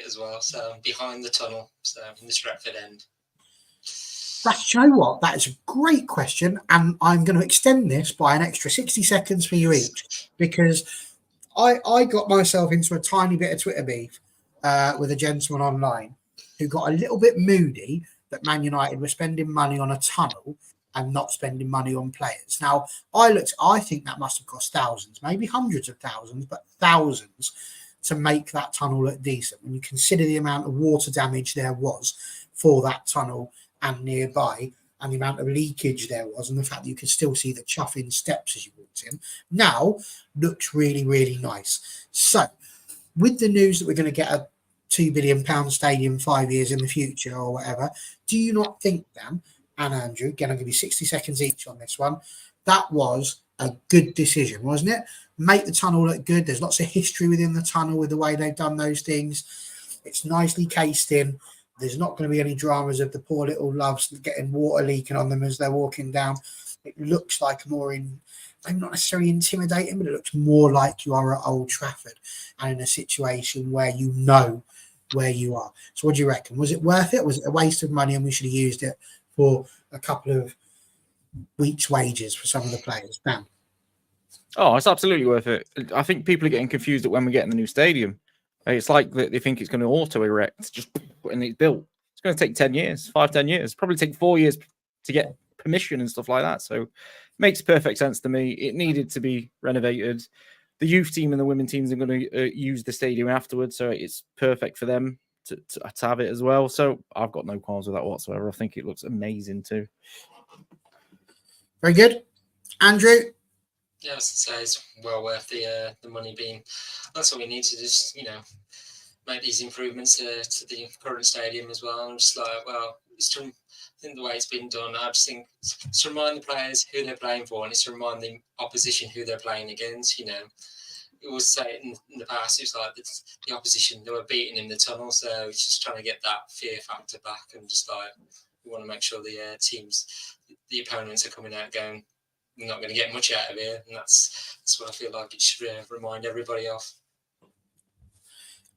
as well. So behind the tunnel, so in the Stratford end. That's, you know what? That is a great question, and I'm going to extend this by an extra 60 seconds for you each, because I got myself into a tiny bit of Twitter beef with a gentleman online who got a little bit moody that Man United were spending money on a tunnel and not spending money on players. Now, I think that must have cost thousands, maybe hundreds of thousands, but thousands to make that tunnel look decent. When you consider the amount of water damage there was for that tunnel and nearby, and the amount of leakage there was, and the fact that you could still see the chuffing steps as you walked in, now looks really, really nice. So, with the news that we're going to get a £2 billion stadium 5 years in the future or whatever, do you not think, Dan and Andrew, again, I'll give you 60 seconds each on this one, that was a good decision, wasn't it? Make the tunnel look good. There's lots of history within the tunnel with the way they've done those things. It's nicely cased in. There's not going to be any dramas of the poor little loves getting water leaking on them as they're walking down. It looks like maybe not necessarily intimidating, but it looks more like you are at Old Trafford and in a situation where you know where you are. So what do you reckon? Was it worth it? Was it a waste of money and we should have used it for a couple of weeks' wages for some of the players? Dan? Oh, it's absolutely worth it. I think people are getting confused at when we get in the new stadium. It's like they think it's going to auto-erect just and it's built. It's going to take 10 years, 5-10 years. Probably take 4 years to get permission and stuff like that. So it makes perfect sense to me. It needed to be renovated. The youth team and the women teams are going to use the stadium afterwards, so it's perfect for them to have it as well. So I've got no qualms with that whatsoever. I think it looks amazing too. Very good. Andrew? Yeah, I was gonna say it's well worth the money being. That's what we need to just, make these improvements to the current stadium as well. I'm just like, well, I think the way it's been done, I just think it's to remind the players who they're playing for, and it's to remind the opposition who they're playing against. You always say it in the past, it was like the opposition, they were beating in the tunnel, so it's just trying to get that fear factor back, and just like we want to make sure the teams, the opponents are coming out going, we're not going to get much out of here, and that's what I feel like it should remind everybody of.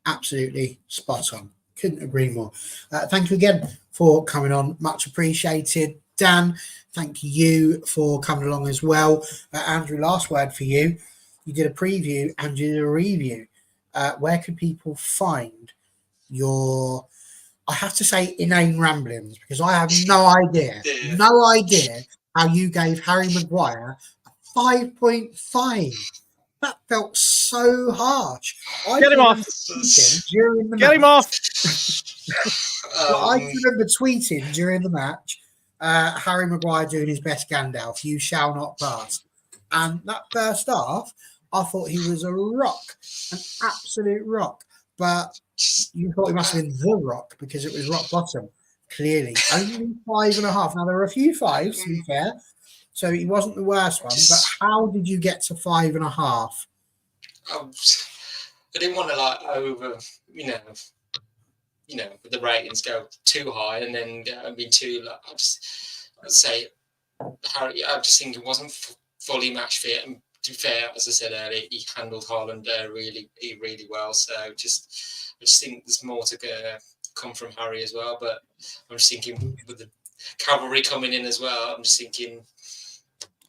Absolutely spot on. Couldn't agree more. Thank you again for coming on. Much appreciated. Dan, thank you for coming along as well. Andrew, last word for you. You did a preview and you did a review. Where can people find your, I have to say, inane ramblings, because I have no idea how you gave Harry Maguire a 5.5. That felt so harsh. Get him off! During the Get match. him off! I remember tweeting during the match, Harry Maguire doing his best Gandalf, you shall not pass. And that first half, I thought he was a rock, an absolute rock. But you thought he must have been the rock because it was rock bottom. Clearly, only 5.5. Now, there were a few fives, to be fair. So he wasn't the worst one, but how did you get to 5.5? I didn't want to over, with the ratings go too high and then be too. I'd say Harry. I just think it wasn't fully match fit. And to be fair, as I said earlier, he handled Haaland really well. So I just think there's more to come from Harry as well. But I'm just thinking with the cavalry coming in as well, I'm just thinking.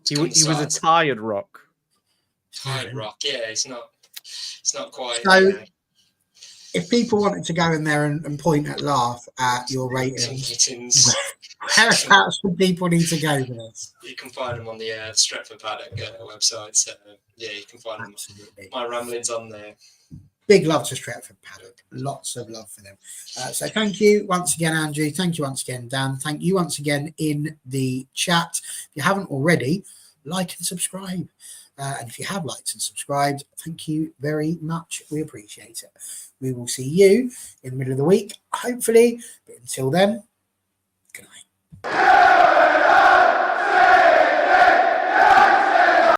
He was a tired rock. Tired rock, yeah. It's not quite. So, if people wanted to go in there and point at laugh at your ratings, whereabouts would people need to go for this? You can find them on the Stretford Paddock website. So yeah, you can find my ramblings on there. Big love to Stretford Paddock. Lots of love for them. So thank you once again, Andrew. Thank you once again, Dan. Thank you once again in the chat. If you haven't already, like and subscribe. And if you have liked and subscribed, thank you very much. We appreciate it. We will see you in the middle of the week, hopefully. But until then, good night.